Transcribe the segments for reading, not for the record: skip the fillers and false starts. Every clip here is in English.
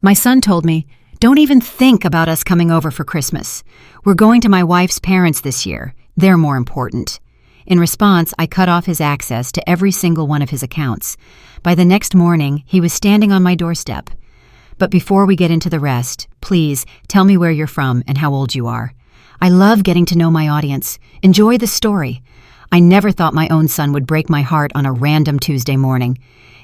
My son told me, "Don't even think about us coming over for Christmas. We're going to my wife's parents this year. They're more important." In response, I cut off his access to every single one of his accounts. By the next morning, he was standing on my doorstep. But before we get into the rest, please tell me where you're from and how old you are. I love getting to know my audience. Enjoy the story. I never thought my own son would break my heart on a random Tuesday morning.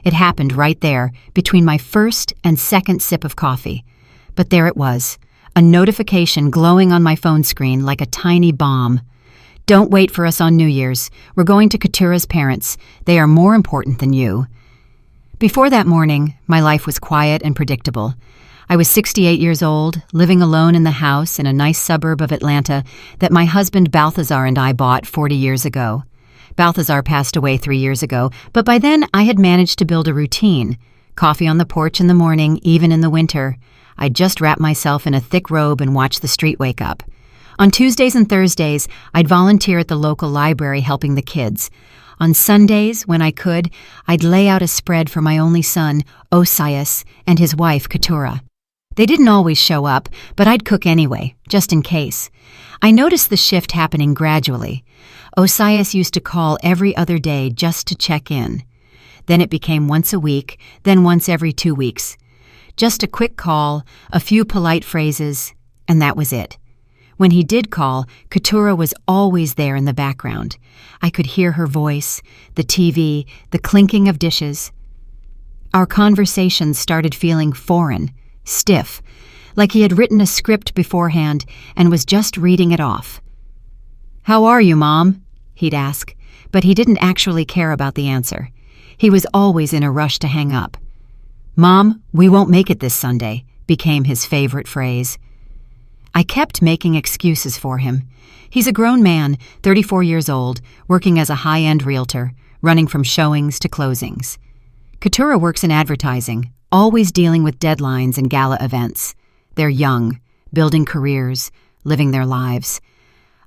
It happened right there, between my first and second sip of coffee. But there it was, a notification glowing on my phone screen like a tiny bomb. "Don't wait for us on New Year's. We're going to Ketura's parents. They are more important than you." Before that morning, my life was quiet and predictable. I was 68 years old, living alone in the house in a nice suburb of Atlanta that my husband Balthazar and I bought 40 years ago. Balthazar passed away 3 years ago, but by then I had managed to build a routine. Coffee on the porch in the morning, even in the winter. I'd just wrap myself in a thick robe and watch the street wake up. On Tuesdays and Thursdays, I'd volunteer at the local library helping the kids. On Sundays, when I could, I'd lay out a spread for my only son, Osias, and his wife, Keturah. They didn't always show up, but I'd cook anyway, just in case. I noticed the shift happening gradually. Osias used to call every other day just to check in. Then it became once a week, then once every 2 weeks. Just a quick call, a few polite phrases, and that was it. When he did call, Keturah was always there in the background. I could hear her voice, the TV, the clinking of dishes. Our conversations started feeling foreign, stiff, like he had written a script beforehand and was just reading it off. "How are you, Mom?" he'd ask, but he didn't actually care about the answer. He was always in a rush to hang up. "Mom, we won't make it this Sunday," became his favorite phrase. I kept making excuses for him. He's a grown man, 34 years old, working as a high-end realtor, running from showings to closings. Keturah works in advertising, always dealing with deadlines and gala events. They're young, building careers, living their lives.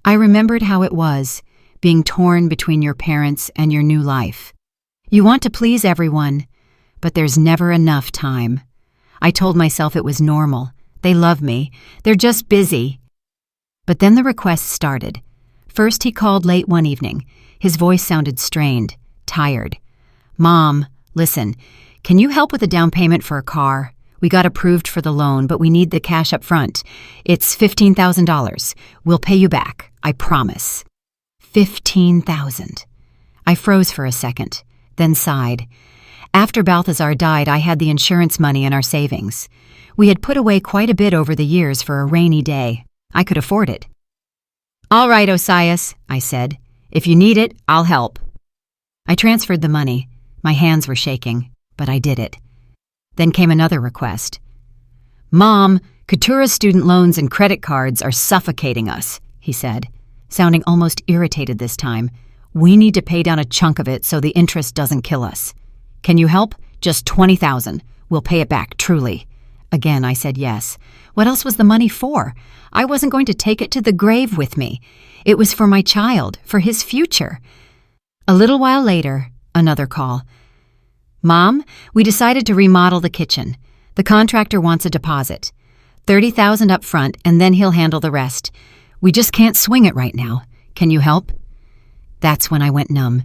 I remembered how it was, being torn between your parents and your new life. You want to please everyone, but there's never enough time. I told myself it was normal. They love me. They're just busy. But then the requests started. First, he called late one evening. His voice sounded strained, tired. "Mom, listen, can you help with a down payment for a car? We got approved for the loan, but we need the cash up front. It's $15,000. We'll pay you back, I promise." 15,000. I froze for a second, then sighed. After Balthazar died, I had the insurance money in our savings. We had put away quite a bit over the years for a rainy day. I could afford it. "All right, Osias," I said. "If you need it, I'll help." I transferred the money. My hands were shaking, but I did it. Then came another request. "Mom, Keturah's student loans and credit cards are suffocating us," he said, sounding almost irritated this time. "We need to pay down a chunk of it so the interest doesn't kill us. Can you help? Just 20,000. We'll pay it back, truly." Again, I said yes. What else was the money for? I wasn't going to take it to the grave with me. It was for my child, for his future. A little while later, another call. "Mom, we decided to remodel the kitchen. The contractor wants a deposit. 30,000 up front, and then he'll handle the rest. We just can't swing it right now. Can you help?" That's when I went numb.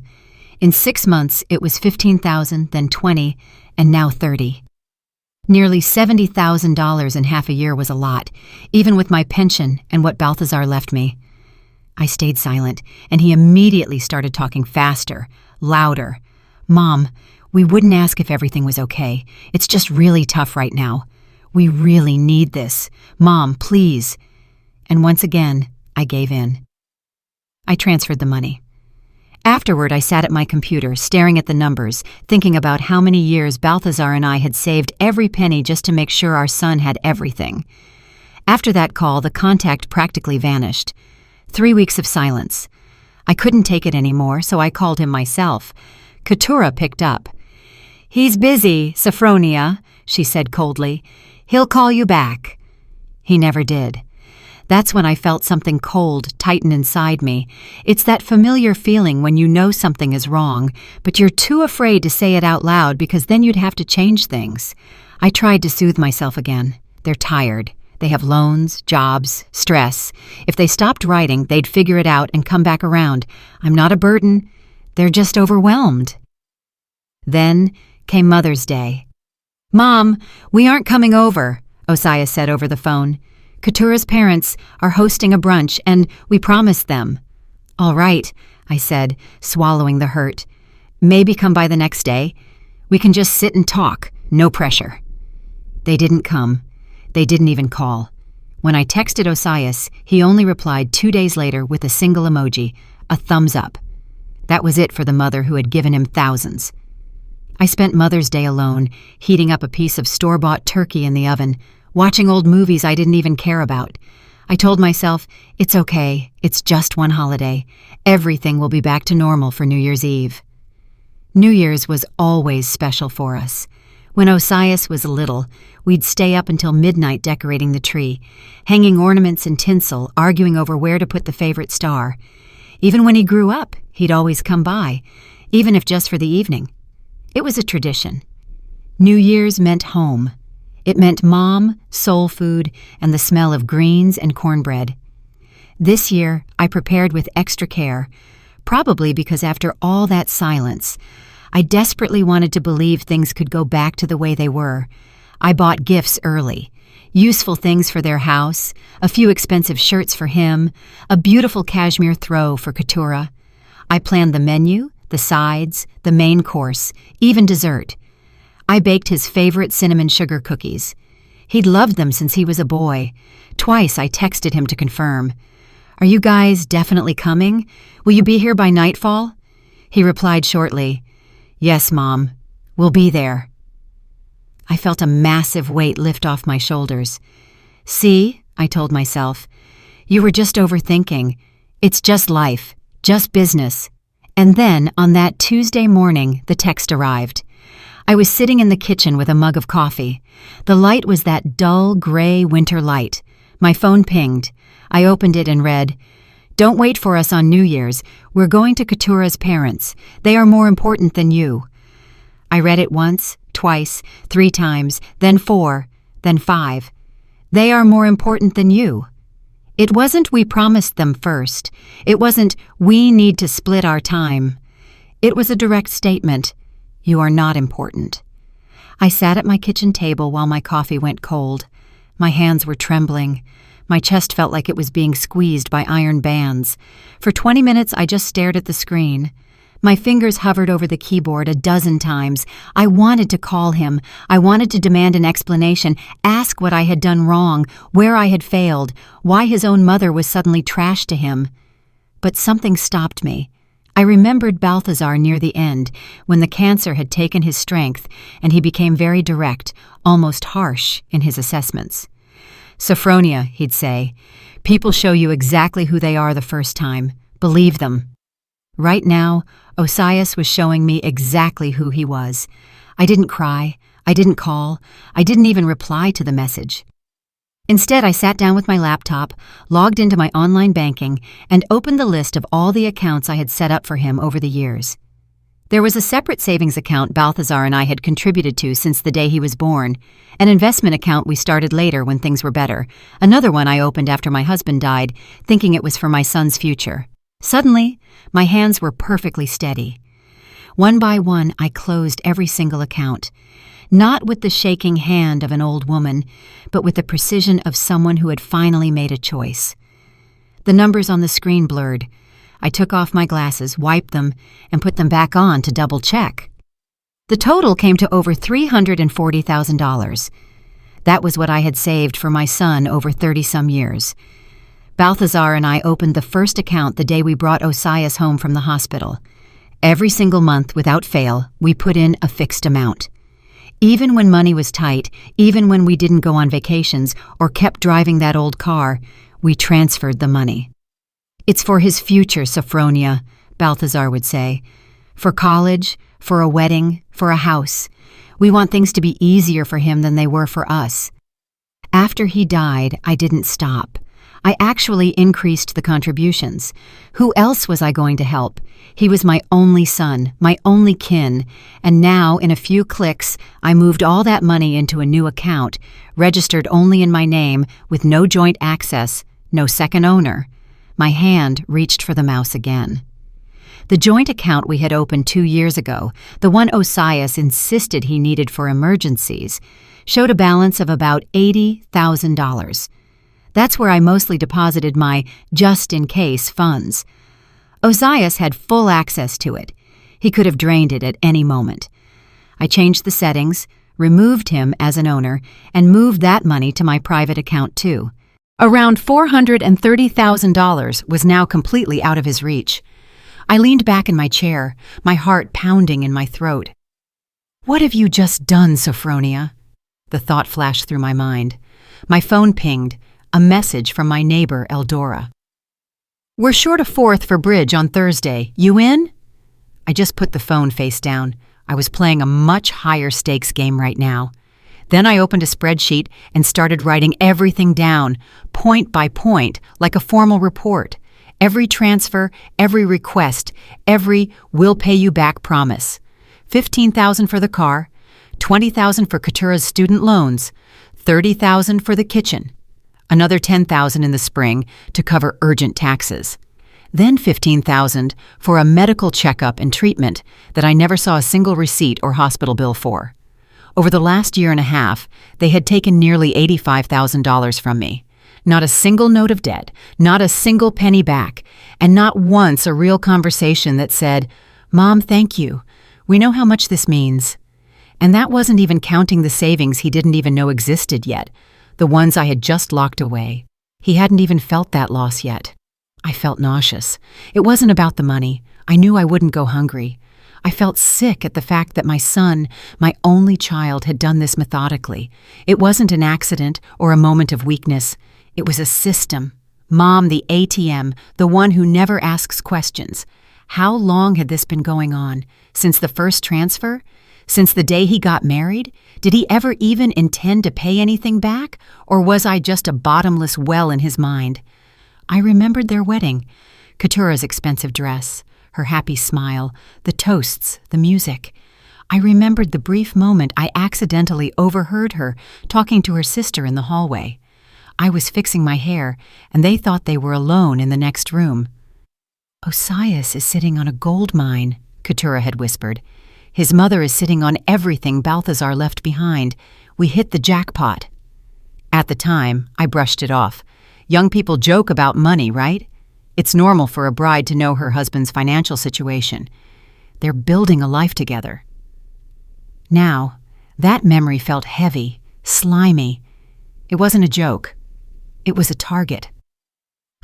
In 6 months, it was 15,000, then 20, and now 30. Nearly $70,000 in half a year was a lot, even with my pension and what Balthazar left me. I stayed silent, and he immediately started talking faster, louder. "Mom, we wouldn't ask if everything was okay. It's just really tough right now. We really need this. Mom, please." And once again, I gave in. I transferred the money. Afterward, I sat at my computer, staring at the numbers, thinking about how many years Balthazar and I had saved every penny just to make sure our son had everything. After that call, the contact practically vanished. 3 weeks of silence. I couldn't take it anymore, so I called him myself. Keturah picked up. "He's busy, Sophronia," she said coldly. "He'll call you back." He never did. That's when I felt something cold tighten inside me. It's that familiar feeling when you know something is wrong, but you're too afraid to say it out loud because then you'd have to change things. I tried to soothe myself again. They're tired. They have loans, jobs, stress. If they stopped writing, they'd figure it out and come back around. I'm not a burden. They're just overwhelmed. Then came Mother's Day. "Mom, we aren't coming over," Osiah said over the phone. "Ketura's parents are hosting a brunch, and we promised them." "All right," I said, swallowing the hurt. "Maybe come by the next day. We can just sit and talk. No pressure." They didn't come. They didn't even call. When I texted Osias, he only replied 2 days later with a single emoji, a thumbs up. That was it for the mother who had given him thousands. I spent Mother's Day alone, heating up a piece of store-bought turkey in the oven, watching old movies I didn't even care about. I told myself, it's okay, it's just one holiday. Everything will be back to normal for New Year's Eve. New Year's was always special for us. When Osias was little, we'd stay up until midnight decorating the tree, hanging ornaments and tinsel, arguing over where to put the favorite star. Even when he grew up, he'd always come by, even if just for the evening. It was a tradition. New Year's meant home. It meant Mom, soul food, and the smell of greens and cornbread. This year, I prepared with extra care, probably because after all that silence, I desperately wanted to believe things could go back to the way they were. I bought gifts early, useful things for their house, a few expensive shirts for him, a beautiful cashmere throw for Ketura. I planned the menu, the sides, the main course, even dessert. I baked his favorite cinnamon sugar cookies. He'd loved them since he was a boy. Twice I texted him to confirm. "Are you guys definitely coming? Will you be here by nightfall?" He replied shortly, "Yes, Mom. We'll be there." I felt a massive weight lift off my shoulders. "See," I told myself, "you were just overthinking. It's just life, just business." And then, on that Tuesday morning, the text arrived. I was sitting in the kitchen with a mug of coffee. The light was that dull, gray winter light. My phone pinged. I opened it and read, "Don't wait for us on New Year's. We're going to Ketura's parents. They are more important than you." I read it once, twice, 3 times, then 4, then 5. They are more important than you. It wasn't we promised them first. It wasn't we need to split our time. It was a direct statement. You are not important. I sat at my kitchen table while my coffee went cold. My hands were trembling. My chest felt like it was being squeezed by iron bands. For 20 minutes, I just stared at the screen. My fingers hovered over the keyboard a dozen times. I wanted to call him. I wanted to demand an explanation, ask what I had done wrong, where I had failed, why his own mother was suddenly trash to him. But something stopped me. I remembered Balthazar near the end, when the cancer had taken his strength, and he became very direct, almost harsh in his assessments. "Sophronia," he'd say, "people show you exactly who they are the first time. Believe them." Right now, Osias was showing me exactly who he was. I didn't cry. I didn't call. I didn't even reply to the message. Instead, I sat down with my laptop, logged into my online banking, and opened the list of all the accounts I had set up for him over the years. There was a separate savings account Balthazar and I had contributed to since the day he was born, an investment account we started later when things were better, another one I opened after my husband died, thinking it was for my son's future. Suddenly, my hands were perfectly steady. One by one, I closed every single account, not with the shaking hand of an old woman, but with the precision of someone who had finally made a choice. The numbers on the screen blurred. I took off my glasses, wiped them, and put them back on to double-check. The total came to over $340,000. That was what I had saved for my son over 30-some years. Balthazar and I opened the first account the day we brought Osias home from the hospital. Every single month, without fail, we put in a fixed amount. Even when money was tight, even when we didn't go on vacations or kept driving that old car, we transferred the money. "It's for his future, Sophronia," Balthazar would say. "For college, for a wedding, for a house. We want things to be easier for him than they were for us." After he died, I didn't stop. I actually increased the contributions. Who else was I going to help? He was my only son, my only kin, and now, in a few clicks, I moved all that money into a new account, registered only in my name, with no joint access, no second owner. My hand reached for the mouse again. The joint account we had opened 2 years ago, the one Osias insisted he needed for emergencies, showed a balance of about $80,000. That's where I mostly deposited my just-in-case funds. Osias had full access to it. He could have drained it at any moment. I changed the settings, removed him as an owner, and moved that money to my private account too. Around $430,000 was now completely out of his reach. I leaned back in my chair, my heart pounding in my throat. "What have you just done, Sophronia?" The thought flashed through my mind. My phone pinged, a message from my neighbor, Eldora. "We're short a fourth for bridge on Thursday. You in?" I just put the phone face down. I was playing a much higher stakes game right now. Then I opened a spreadsheet and started writing everything down, point by point, like a formal report. Every transfer, every request, every "we'll pay you back" promise. $15,000 for the car, $20,000 for Katura's student loans, $30,000 for the kitchen, another $10,000 in the spring to cover urgent taxes, then $15,000 for a medical checkup and treatment that I never saw a single receipt or hospital bill for. Over the last year and a half, they had taken nearly $85,000 from me. Not a single note of debt, not a single penny back, and not once a real conversation that said, "Mom, thank you. We know how much this means." And that wasn't even counting the savings he didn't even know existed yet, the ones I had just locked away. He hadn't even felt that loss yet. I felt nauseous. It wasn't about the money. I knew I wouldn't go hungry. I felt sick at the fact that my son, my only child, had done this methodically. It wasn't an accident or a moment of weakness. It was a system. Mom, the ATM, the one who never asks questions. How long had this been going on? Since the first transfer? Since the day he got married? Did he ever even intend to pay anything back? Or was I just a bottomless well in his mind? I remembered their wedding, Katura's expensive dress, her happy smile, the toasts, the music. I remembered the brief moment I accidentally overheard her talking to her sister in the hallway. I was fixing my hair, and they thought they were alone in the next room. "Osias is sitting on a gold mine," Katura had whispered. "His mother is sitting on everything Balthazar left behind. We hit the jackpot." At the time, I brushed it off. Young people joke about money, right? It's normal for a bride to know her husband's financial situation. They're building a life together. Now, that memory felt heavy, slimy. It wasn't a joke. It was a target.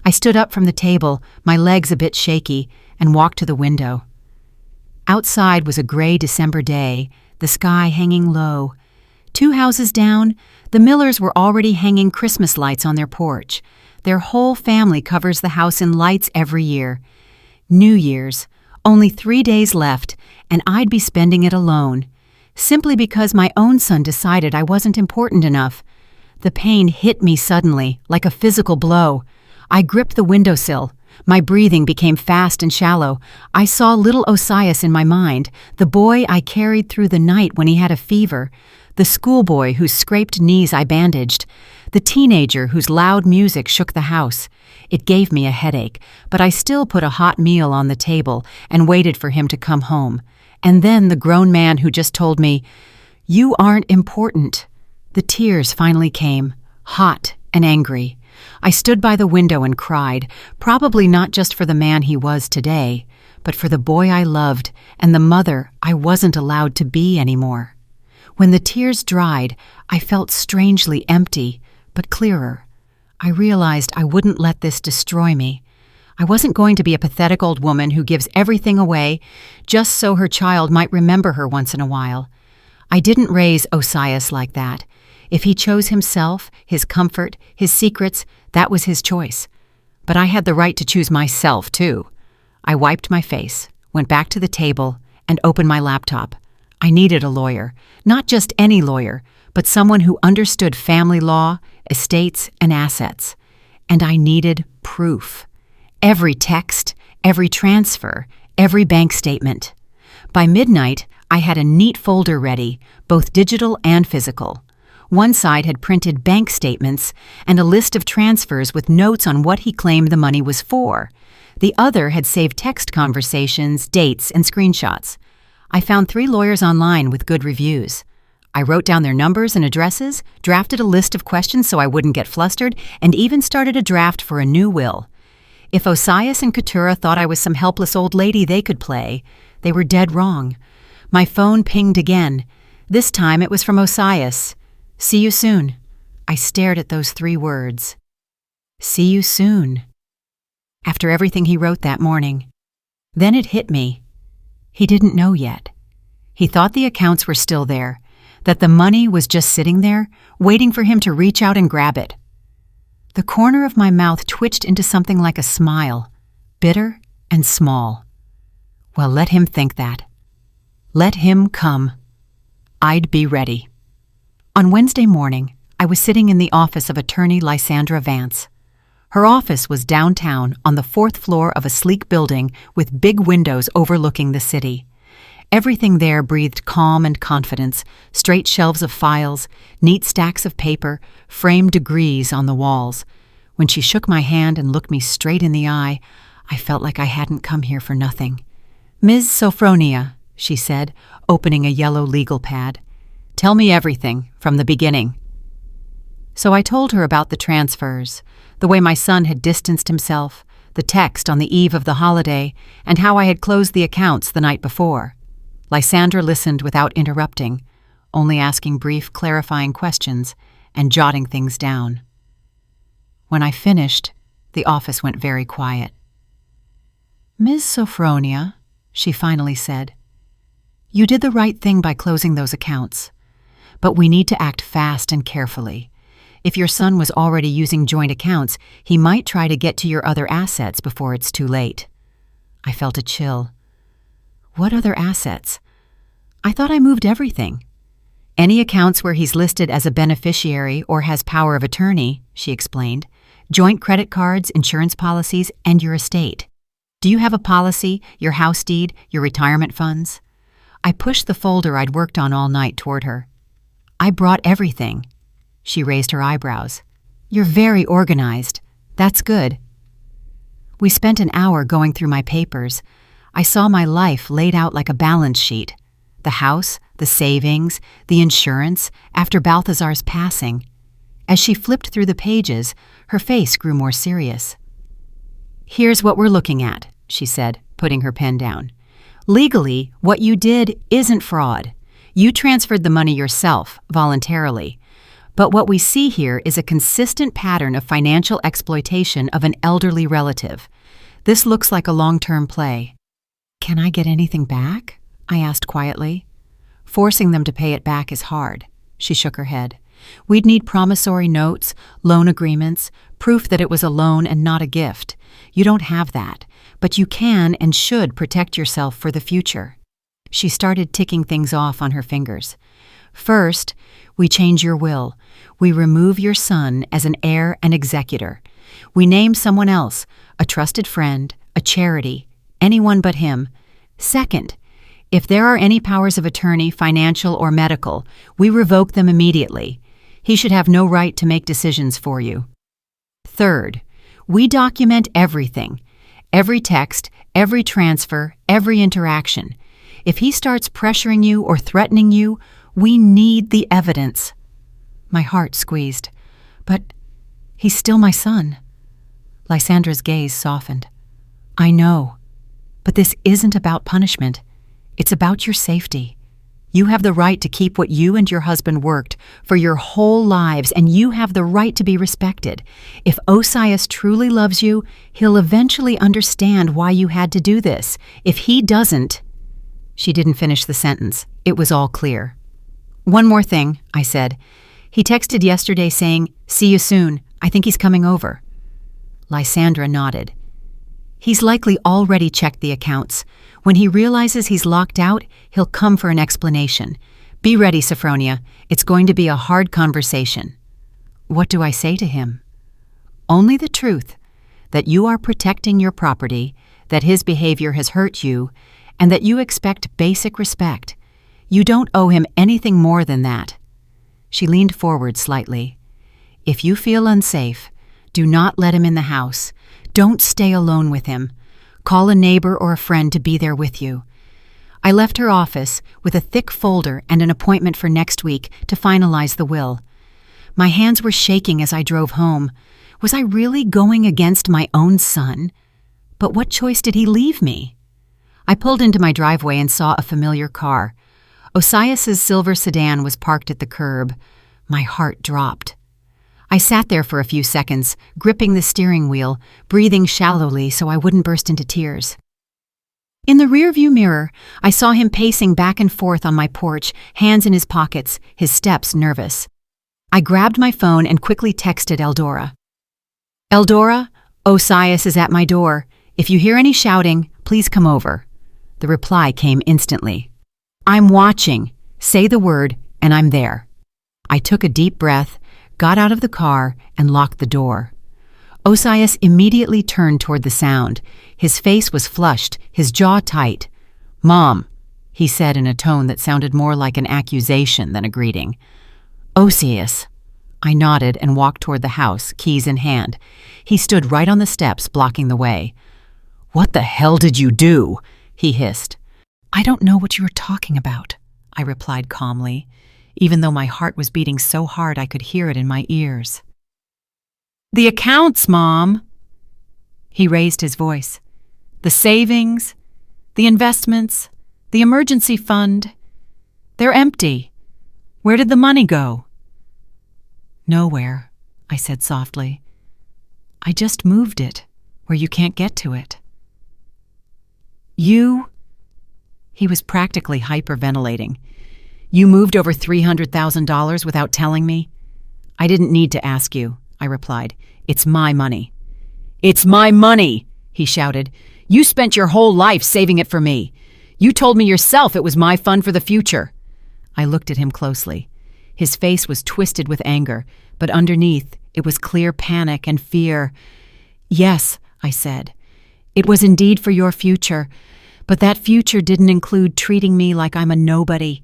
I stood up from the table, my legs a bit shaky, and walked to the window. Outside was a gray December day, the sky hanging low. 2 houses down, the Millers were already hanging Christmas lights on their porch. Their whole family covers the house in lights every year. New Year's, only 3 days left, and I'd be spending it alone, simply because my own son decided I wasn't important enough. The pain hit me suddenly, like a physical blow. I gripped the windowsill. My breathing became fast and shallow. I saw little Osias in my mind, the boy I carried through the night when he had a fever, the schoolboy whose scraped knees I bandaged, the teenager whose loud music shook the house. It gave me a headache, but I still put a hot meal on the table and waited for him to come home. And then the grown man who just told me, "You aren't important." The tears finally came, hot and angry. I stood by the window and cried, probably not just for the man he was today, but for the boy I loved and the mother I wasn't allowed to be anymore. When the tears dried, I felt strangely empty, but clearer. I realized I wouldn't let this destroy me. I wasn't going to be a pathetic old woman who gives everything away just so her child might remember her once in a while. I didn't raise Osias like that. If he chose himself, his comfort, his secrets, that was his choice. But I had the right to choose myself, too. I wiped my face, went back to the table, and opened my laptop. I needed a lawyer, not just any lawyer, but someone who understood family law, estates, and assets. And I needed proof. Every text, every transfer, every bank statement. By midnight, I had a neat folder ready, both digital and physical. One side had printed bank statements and a list of transfers with notes on what he claimed the money was for. The other had saved text conversations, dates, and screenshots. I found 3 lawyers online with good reviews. I wrote down their numbers and addresses, drafted a list of questions so I wouldn't get flustered, and even started a draft for a new will. If Osias and Keturah thought I was some helpless old lady they could play, they were dead wrong. My phone pinged again. This time it was from Osias. "See you soon." I stared at those 3 words. See you soon. After everything he wrote that morning. Then it hit me. He didn't know yet. He thought the accounts were still there, that the money was just sitting there, waiting for him to reach out and grab it. The corner of my mouth twitched into something like a smile, bitter and small. Well, let him think that. Let him come. I'd be ready. On Wednesday morning, I was sitting in the office of attorney Lysandra Vance. Her office was downtown on the 4th floor of a sleek building with big windows overlooking the city. Everything there breathed calm and confidence, straight shelves of files, neat stacks of paper, framed degrees on the walls. When she shook my hand and looked me straight in the eye, I felt like I hadn't come here for nothing. "Ms. Sophronia," she said, opening a yellow legal pad. "Tell me everything, from the beginning." So I told her about the transfers, the way my son had distanced himself, the text on the eve of the holiday, and how I had closed the accounts the night before. Lysandra listened without interrupting, only asking brief, clarifying questions and jotting things down. When I finished, the office went very quiet. "Ms. Sophronia," she finally said, "you did the right thing by closing those accounts. But we need to act fast and carefully. If your son was already using joint accounts, he might try to get to your other assets before it's too late." I felt a chill. What other assets? I thought I moved everything. "Any accounts where he's listed as a beneficiary or has power of attorney," she explained. "Joint credit cards, insurance policies, and your estate. Do you have a policy, your house deed, your retirement funds?" I pushed the folder I'd worked on all night toward her. "I brought everything." She raised her eyebrows. "You're very organized. That's good." We spent an hour going through my papers. I saw my life laid out like a balance sheet. The house, the savings, the insurance, after Balthazar's passing. As she flipped through the pages, her face grew more serious. "Here's what we're looking at," she said, putting her pen down. "Legally, what you did isn't fraud. You transferred the money yourself, voluntarily. But what we see here is a consistent pattern of financial exploitation of an elderly relative. This looks like a long-term play." "Can I get anything back?" I asked quietly. "Forcing them to pay it back is hard." She shook her head. "We'd need promissory notes, loan agreements, proof that it was a loan and not a gift. You don't have that, but you can and should protect yourself for the future." She started ticking things off on her fingers. "First, we change your will. We remove your son as an heir and executor. We name someone else, a trusted friend, a charity, anyone but him. Second, if there are any powers of attorney, financial or medical, we revoke them immediately. He should have no right to make decisions for you. Third, we document everything, every text, every transfer, every interaction. If he starts pressuring you or threatening you, we need the evidence." My heart squeezed. "But he's still my son." Lysandra's gaze softened. "I know, but this isn't about punishment. It's about your safety. You have the right to keep what you and your husband worked for your whole lives, and you have the right to be respected. If Osias truly loves you, he'll eventually understand why you had to do this. If he doesn't—" She didn't finish the sentence. It was all clear. "One more thing," I said. "He texted yesterday saying, 'See you soon. I think he's coming over.'" Lysandra nodded. "He's likely already checked the accounts. When he realizes he's locked out, he'll come for an explanation. Be ready, Sophronia. It's going to be a hard conversation." "What do I say to him?" Only the truth, that you are protecting your property, that his behavior has hurt you, and that you expect basic respect. You don't owe him anything more than that." She leaned forward slightly. "If you feel unsafe, do not let him in the house. Don't stay alone with him. Call a neighbor or a friend to be there with you." I left her office with a thick folder and an appointment for next week to finalize the will. My hands were shaking as I drove home. Was I really going against my own son? But what choice did he leave me? I pulled into my driveway and saw a familiar car. Osias's silver sedan was parked at the curb. My heart dropped. I sat there for a few seconds, gripping the steering wheel, breathing shallowly so I wouldn't burst into tears. In the rearview mirror, I saw him pacing back and forth on my porch, hands in his pockets, his steps nervous. I grabbed my phone and quickly texted Eldora. "Eldora, Osias is at my door. If you hear any shouting, please come over." The reply came instantly. "I'm watching. Say the word, and I'm there." I took a deep breath, got out of the car, and locked the door. Osias immediately turned toward the sound. His face was flushed, his jaw tight. "Mom," he said in a tone that sounded more like an accusation than a greeting. "Osias." I nodded and walked toward the house, keys in hand. He stood right on the steps, blocking the way. "What the hell did you do?" he hissed. "I don't know what you are talking about," I replied calmly, even though my heart was beating so hard I could hear it in my ears. "The accounts, Mom." He raised his voice. "The savings, the investments, the emergency fund, they're empty. Where did the money go?" "Nowhere," I said softly. "I just moved it where you can't get to it." "You?" He was practically hyperventilating. "You moved over $300,000 without telling me?" "I didn't need to ask you," I replied. "It's my money." "It's my money," he shouted. "You spent your whole life saving it for me. You told me yourself it was my fund for the future." I looked at him closely. His face was twisted with anger, but underneath it was clear panic and fear. "Yes," I said. "It was indeed for your future, but that future didn't include treating me like I'm a nobody."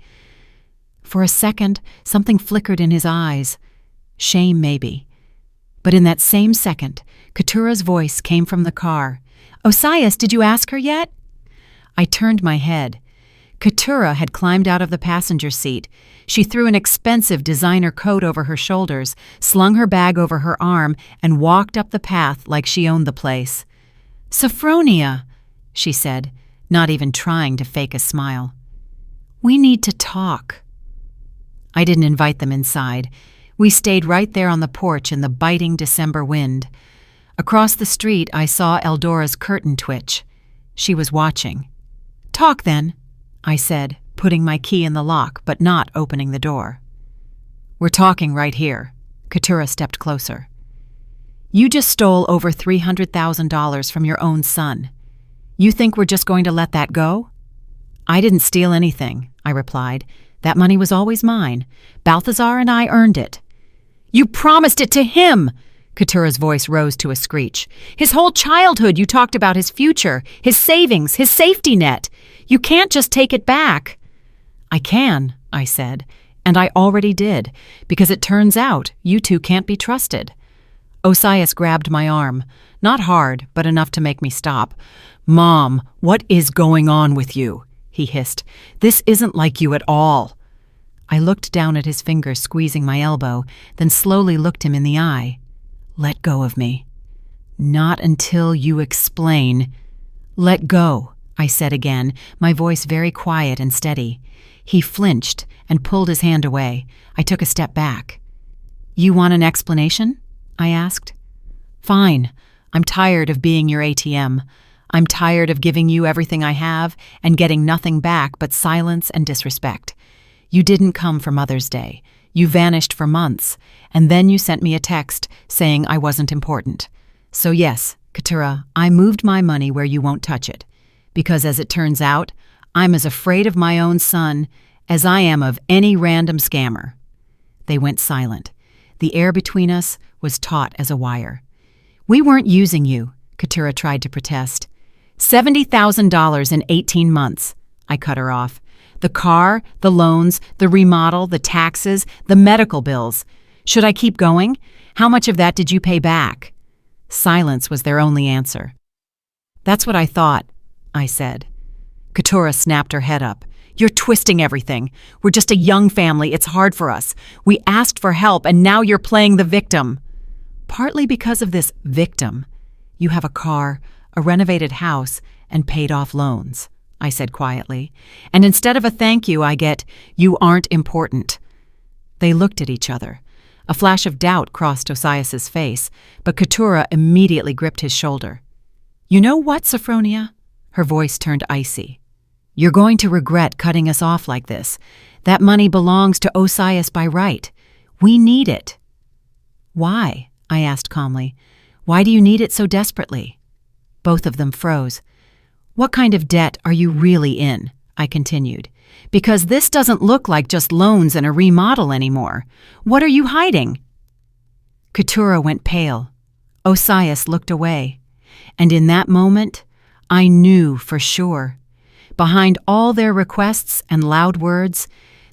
For a second, something flickered in his eyes. Shame, maybe. But in that same second, Ketura's voice came from the car. "Osias, did you ask her yet?" I turned my head. Ketura had climbed out of the passenger seat. She threw an expensive designer coat over her shoulders, slung her bag over her arm, and walked up the path like she owned the place. "Sophronia," she said, not even trying to fake a smile. "We need to talk." I didn't invite them inside. We stayed right there on the porch in the biting December wind. Across the street, I saw Eldora's curtain twitch. She was watching. "Talk then," I said, putting my key in the lock but not opening the door. "We're talking right here." Ketura stepped closer. "You just stole over $300,000 from your own son. You think we're just going to let that go?" "I didn't steal anything," I replied. "That money was always mine. Balthazar and I earned it." "You promised it to him!" Ketura's voice rose to a screech. "His whole childhood you talked about his future, his savings, his safety net. You can't just take it back." "I can," I said, "and I already did, because it turns out you two can't be trusted." Osias grabbed my arm, not hard, but enough to make me stop. "Mom, what is going on with you?" he hissed. "This isn't like you at all." I looked down at his fingers squeezing my elbow, then slowly looked him in the eye. "Let go of me." "Not until you explain." "Let go," I said again, my voice very quiet and steady. He flinched and pulled his hand away. I took a step back. "You want an explanation?" I asked. "Fine. I'm tired of being your ATM. I'm tired of giving you everything I have and getting nothing back but silence and disrespect. You didn't come for Mother's Day. You vanished for months, and then you sent me a text saying I wasn't important. So yes, Ketura, I moved my money where you won't touch it, because as it turns out, I'm as afraid of my own son as I am of any random scammer." They went silent. The air between us was taut as a wire. We weren't using you, Keturah tried to protest. $70,000 in 18 months, I cut her off. The car, the loans, the remodel, the taxes, the medical bills. Should I keep going? How much of that did you pay back? Silence was their only answer. That's what I thought, I said. Keturah snapped her head up. You're twisting everything. We're just a young family. It's hard for us. We asked for help, and now you're playing the victim. Partly because of this victim. You have a car, a renovated house, and paid off loans, I said quietly. And instead of a thank you, I get, you aren't important. They looked at each other. A flash of doubt crossed Osias's face, but Keturah immediately gripped his shoulder. You know what, Sophronia? Her voice turned icy. You're going to regret cutting us off like this. That money belongs to Osias by right. We need it. Why? I asked calmly. Why do you need it so desperately? Both of them froze. What kind of debt are you really in? I continued. Because this doesn't look like just loans and a remodel anymore. What are you hiding? Keturah went pale. Osias looked away. And in that moment, I knew for sure. Behind all their requests and loud words,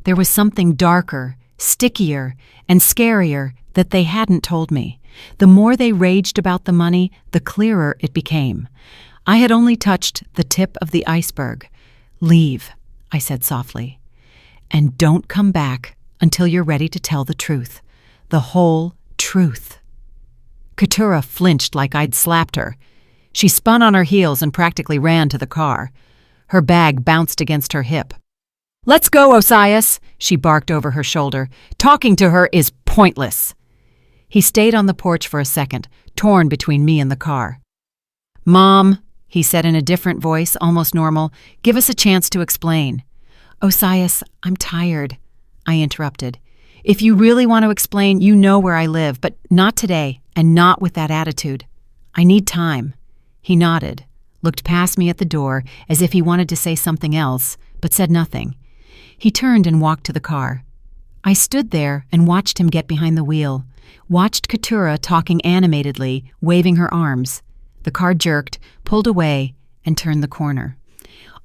there was something darker, stickier, and scarier that they hadn't told me. The more they raged about the money, the clearer it became. I had only touched the tip of the iceberg. Leave, I said softly. And don't come back until you're ready to tell the truth. The whole truth. Keturah flinched like I'd slapped her. She spun on her heels and practically ran to the car. Her bag bounced against her hip. Let's go, Osias, she barked over her shoulder. Talking to her is pointless. He stayed on the porch for a second, torn between me and the car. Mom, he said in a different voice, almost normal, give us a chance to explain. Osias, I'm tired, I interrupted. If you really want to explain, you know where I live, but not today, and not with that attitude. I need time. He nodded, looked past me at the door as if he wanted to say something else, but said nothing. He turned and walked to the car. I stood there and watched him get behind the wheel, watched Keturah talking animatedly, waving her arms. The car jerked, pulled away, and turned the corner.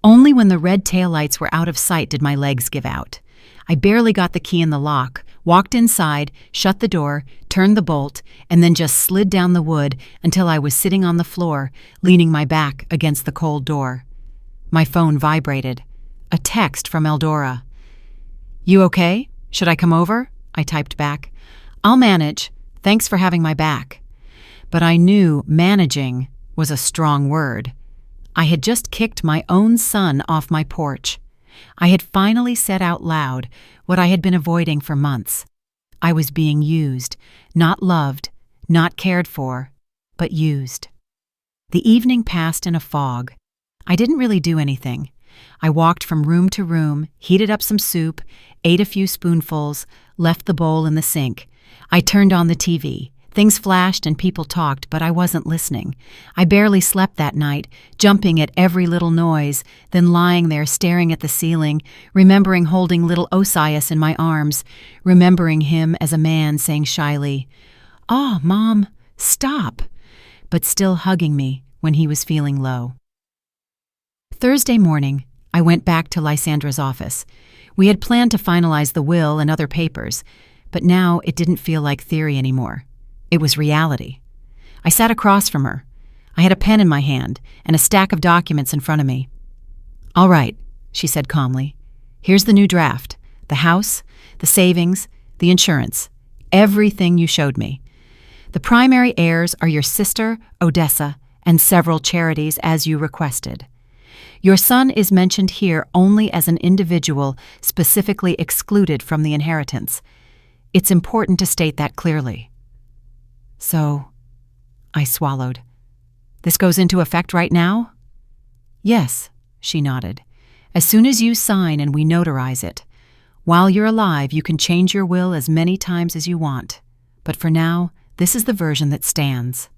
Only when the red taillights were out of sight did my legs give out. I barely got the key in the lock, walked inside, shut the door, turned the bolt, and then just slid down the wood until I was sitting on the floor, leaning my back against the cold door. My phone vibrated. A text from Eldora. You okay? Should I come over? I typed back. I'll manage. Thanks for having my back. But I knew managing was a strong word. I had just kicked my own son off my porch. I had finally said out loud what I had been avoiding for months. I was being used, not loved, not cared for, but used. The evening passed in a fog. I didn't really do anything. I walked from room to room, heated up some soup, ate a few spoonfuls, left the bowl in the sink. I turned on the TV. Things flashed and people talked, but I wasn't listening. I barely slept that night, jumping at every little noise, then lying there staring at the ceiling, remembering holding little Osias in my arms, remembering him as a man saying shyly, "Oh, Mom, stop," but still hugging me when he was feeling low. Thursday morning, I went back to Lysandra's office. We had planned to finalize the will and other papers, but now it didn't feel like theory anymore. It was reality. I sat across from her. I had a pen in my hand and a stack of documents in front of me. All right, she said calmly. Here's the new draft. The house, the savings, the insurance. Everything you showed me. The primary heirs are your sister, Odessa, and several charities as you requested. Your son is mentioned here only as an individual specifically excluded from the inheritance. It's important to state that clearly. So, I swallowed. This goes into effect right now? Yes, she nodded. As soon as you sign and we notarize it. While you're alive, you can change your will as many times as you want. But for now, this is the version that stands.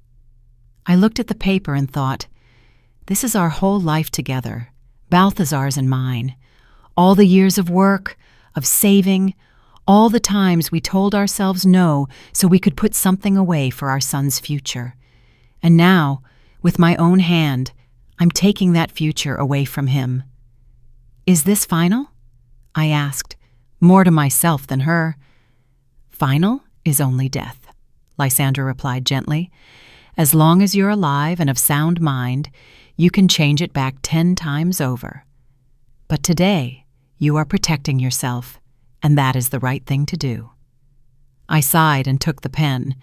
I looked at the paper and thought, this is our whole life together, Balthazar's and mine. All the years of work, of saving, all the times we told ourselves no so we could put something away for our son's future. And now, with my own hand, I'm taking that future away from him. Is this final? I asked, more to myself than her. Final is only death, Lysandra replied gently. As long as you're alive and of sound mind, you can change it back 10 times over. But today, you are protecting yourself, and that is the right thing to do. I sighed and took the pen.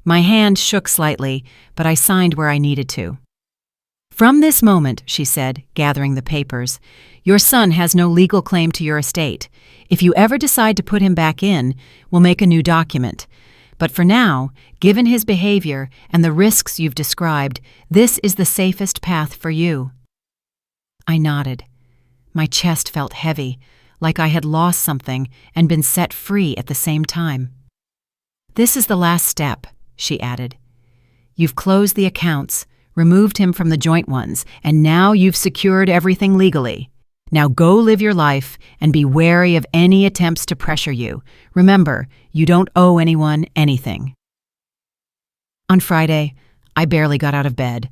My hand shook slightly, but I signed where I needed to. From this moment, she said, gathering the papers, your son has no legal claim to your estate. If you ever decide to put him back in, we'll make a new document. But for now, given his behavior and the risks you've described, this is the safest path for you. I nodded. My chest felt heavy, like I had lost something and been set free at the same time. This is the last step, she added. You've closed the accounts, removed him from the joint ones, and now you've secured everything legally. Now go live your life and be wary of any attempts to pressure you. Remember, you don't owe anyone anything. On Friday, I barely got out of bed.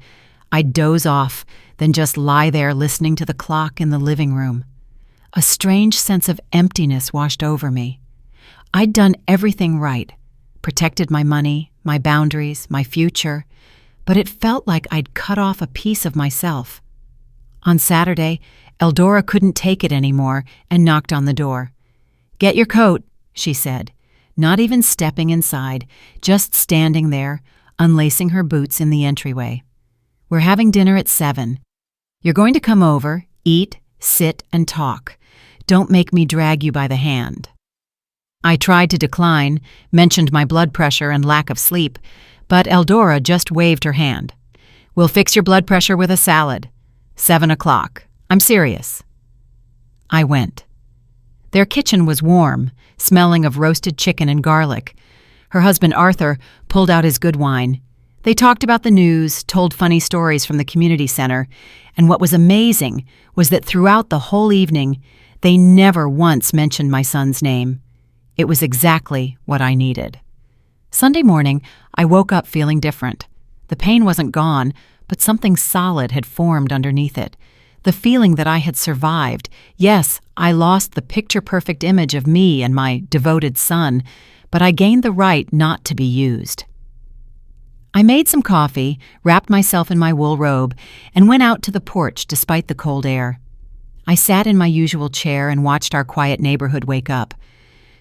I'd doze off, then just lie there listening to the clock in the living room. A strange sense of emptiness washed over me. I'd done everything right, protected my money, my boundaries, my future, but it felt like I'd cut off a piece of myself. On Saturday, Eldora couldn't take it anymore and knocked on the door. Get your coat, she said, not even stepping inside, just standing there, unlacing her boots in the entryway. We're having dinner at 7. You're going to come over, eat, sit, and talk. Don't make me drag you by the hand. I tried to decline, mentioned my blood pressure and lack of sleep, but Eldora just waved her hand. We'll fix your blood pressure with a salad. 7 o'clock. I'm serious. I went. Their kitchen was warm, smelling of roasted chicken and garlic. Her husband Arthur pulled out his good wine. They talked about the news, told funny stories from the community center, and what was amazing was that throughout the whole evening, they never once mentioned my son's name. It was exactly what I needed. Sunday morning, I woke up feeling different. The pain wasn't gone, but something solid had formed underneath it. The feeling that I had survived. Yes, I lost the picture-perfect image of me and my devoted son, but I gained the right not to be used. I made some coffee, wrapped myself in my wool robe, and went out to the porch despite the cold air. I sat in my usual chair and watched our quiet neighborhood wake up.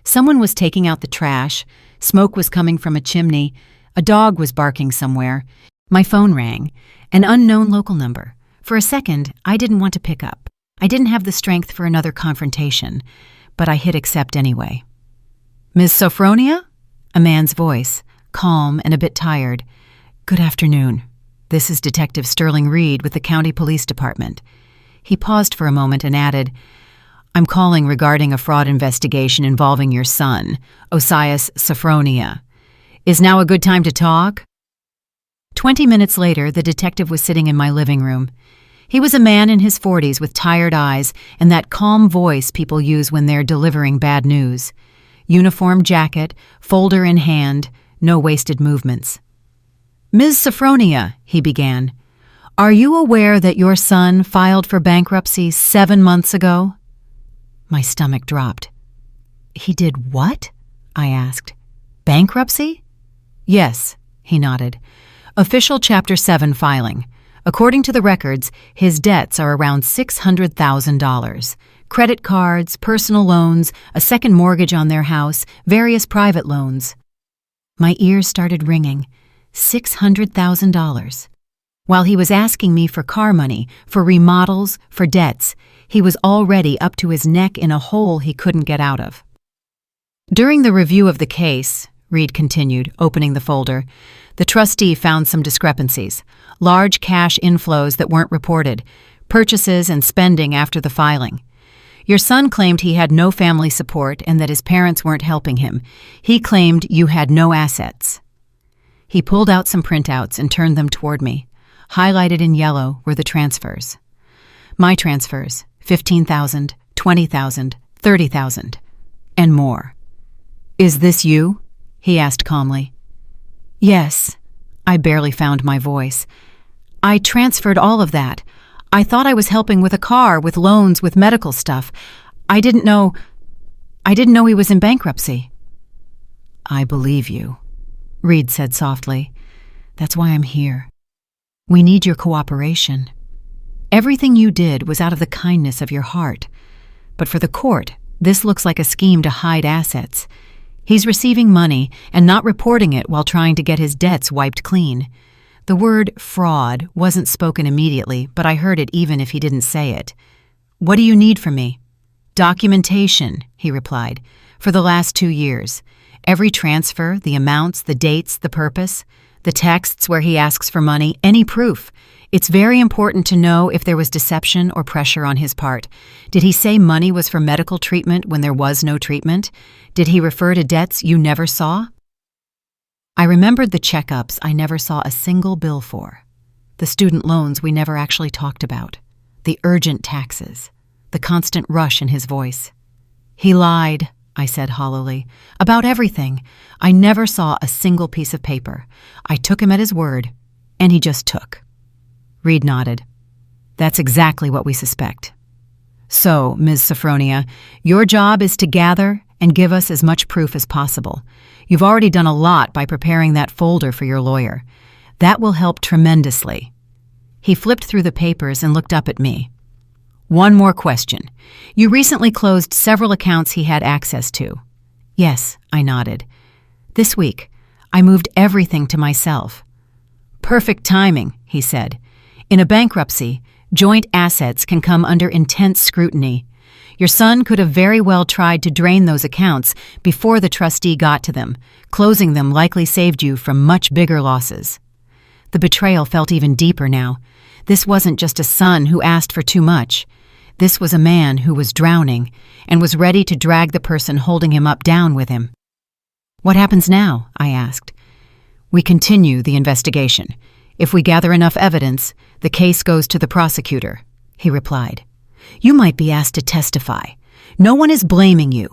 Someone was taking out the trash, smoke was coming from a chimney, a dog was barking somewhere. My phone rang, an unknown local number. For a second, I didn't want to pick up. I didn't have the strength for another confrontation, but I hit accept anyway. Ms. Sophronia? A man's voice, calm and a bit tired. Good afternoon. This is Detective Sterling Reed with the County Police Department. He paused for a moment and added, I'm calling regarding a fraud investigation involving your son, Osias Sophronia. Is now a good time to talk? 20 minutes later, the detective was sitting in my living room. He was a man in his 40s with tired eyes and that calm voice people use when they're delivering bad news. Uniform jacket, folder in hand, no wasted movements. Ms. Sophronia, he began, are you aware that your son filed for bankruptcy 7 months ago? My stomach dropped. He did what? I asked. Bankruptcy? Yes, he nodded. Official Chapter 7 filing. According to the records, his debts are around $600,000. Credit cards, personal loans, a second mortgage on their house, various private loans. My ears started ringing. $600,000. While he was asking me for car money, for remodels, for debts, he was already up to his neck in a hole he couldn't get out of. During the review of the case, Reed continued, opening the folder, the trustee found some discrepancies, large cash inflows that weren't reported, purchases and spending after the filing. Your son claimed he had no family support and that his parents weren't helping him. He claimed you had no assets. He pulled out some printouts and turned them toward me. Highlighted in yellow were the transfers. My transfers, $15,000, $20,000, $30,000, and more. Is this you? He asked calmly. Yes, I barely found my voice. I transferred all of that. I thought I was helping with a car, with loans, with medical stuff. I didn't know he was in bankruptcy. I believe you, Reed said softly. That's why I'm here. We need your cooperation. Everything you did was out of the kindness of your heart. But for the court, this looks like a scheme to hide assets. He's receiving money and not reporting it while trying to get his debts wiped clean. The word fraud wasn't spoken immediately, but I heard it even if he didn't say it. What do you need from me? Documentation, he replied, for the last 2 years. Every transfer, the amounts, the dates, the purpose, the texts where he asks for money, any proof. It's very important to know if there was deception or pressure on his part. Did he say money was for medical treatment when there was no treatment? Did he refer to debts you never saw? I remembered the checkups I never saw a single bill for, the student loans we never actually talked about, the urgent taxes, the constant rush in his voice. He lied, I said hollowly, about everything. I never saw a single piece of paper. I took him at his word, and he just took. Reed nodded. That's exactly what we suspect. So, Ms. Sophronia, your job is to gather and give us as much proof as possible. You've already done a lot by preparing that folder for your lawyer. That will help tremendously. He flipped through the papers and looked up at me. One more question. You recently closed several accounts he had access to. Yes, I nodded. This week, I moved everything to myself. Perfect timing, he said. In a bankruptcy, joint assets can come under intense scrutiny. Your son could have very well tried to drain those accounts before the trustee got to them. Closing them likely saved you from much bigger losses. The betrayal felt even deeper now. This wasn't just a son who asked for too much. This was a man who was drowning and was ready to drag the person holding him up down with him. What happens now? I asked. We continue the investigation. If we gather enough evidence, the case goes to the prosecutor, he replied. You might be asked to testify. No one is blaming you.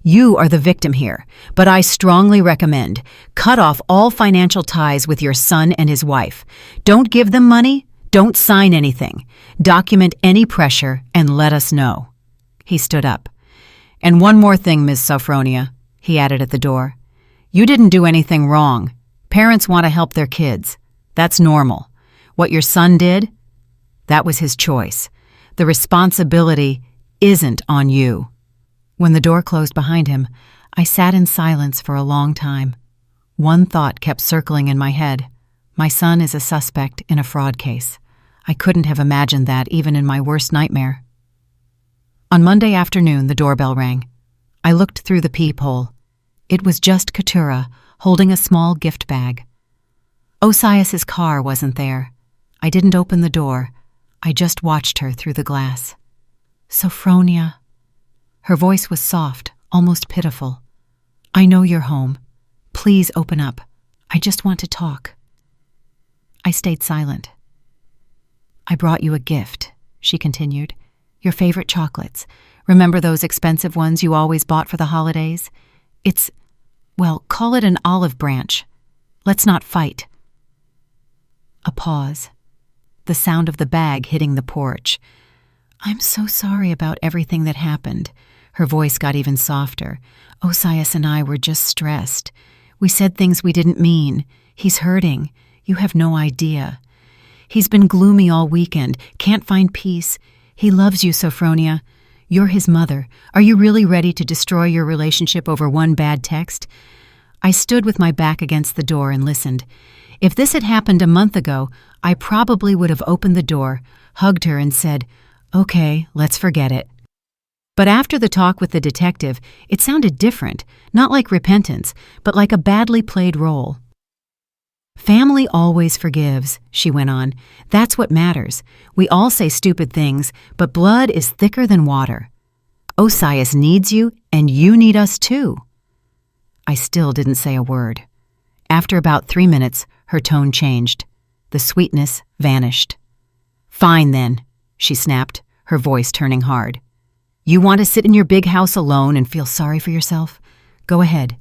You are the victim here, but I strongly recommend cut off all financial ties with your son and his wife. Don't give them money. Don't sign anything. Document any pressure and let us know. He stood up. And one more thing, Ms. Sophronia, he added at the door. You didn't do anything wrong. Parents want to help their kids. That's normal. What your son did, that was his choice. The responsibility isn't on you. When the door closed behind him, I sat in silence for a long time. One thought kept circling in my head. My son is a suspect in a fraud case. I couldn't have imagined that even in my worst nightmare. On Monday afternoon, the doorbell rang. I looked through the peephole. It was just Keturah, holding a small gift bag. Osias's car wasn't there. I didn't open the door. I just watched her through the glass. Sophronia. Her voice was soft, almost pitiful. I know you're home. Please open up. I just want to talk. I stayed silent. I brought you a gift, she continued. Your favorite chocolates. Remember those expensive ones you always bought for the holidays? Call it an olive branch. Let's not fight. A pause. The sound of the bag hitting the porch. I'm so sorry about everything that happened. Her voice got even softer. Osias and I were just stressed. We said things we didn't mean. He's hurting. You have no idea. He's been gloomy all weekend, can't find peace. He loves you, Sophronia. You're his mother. Are you really ready to destroy your relationship over one bad text? I stood with my back against the door and listened. If this had happened a month ago, I probably would have opened the door, hugged her, and said, Okay, let's forget it. But after the talk with the detective, it sounded different, not like repentance, but like a badly played role. Family always forgives, she went on. That's what matters. We all say stupid things, but blood is thicker than water. Osias needs you, and you need us too. I still didn't say a word. After about 3 minutes, her tone changed. The sweetness vanished. Fine then, she snapped, her voice turning hard. You want to sit in your big house alone and feel sorry for yourself? Go ahead.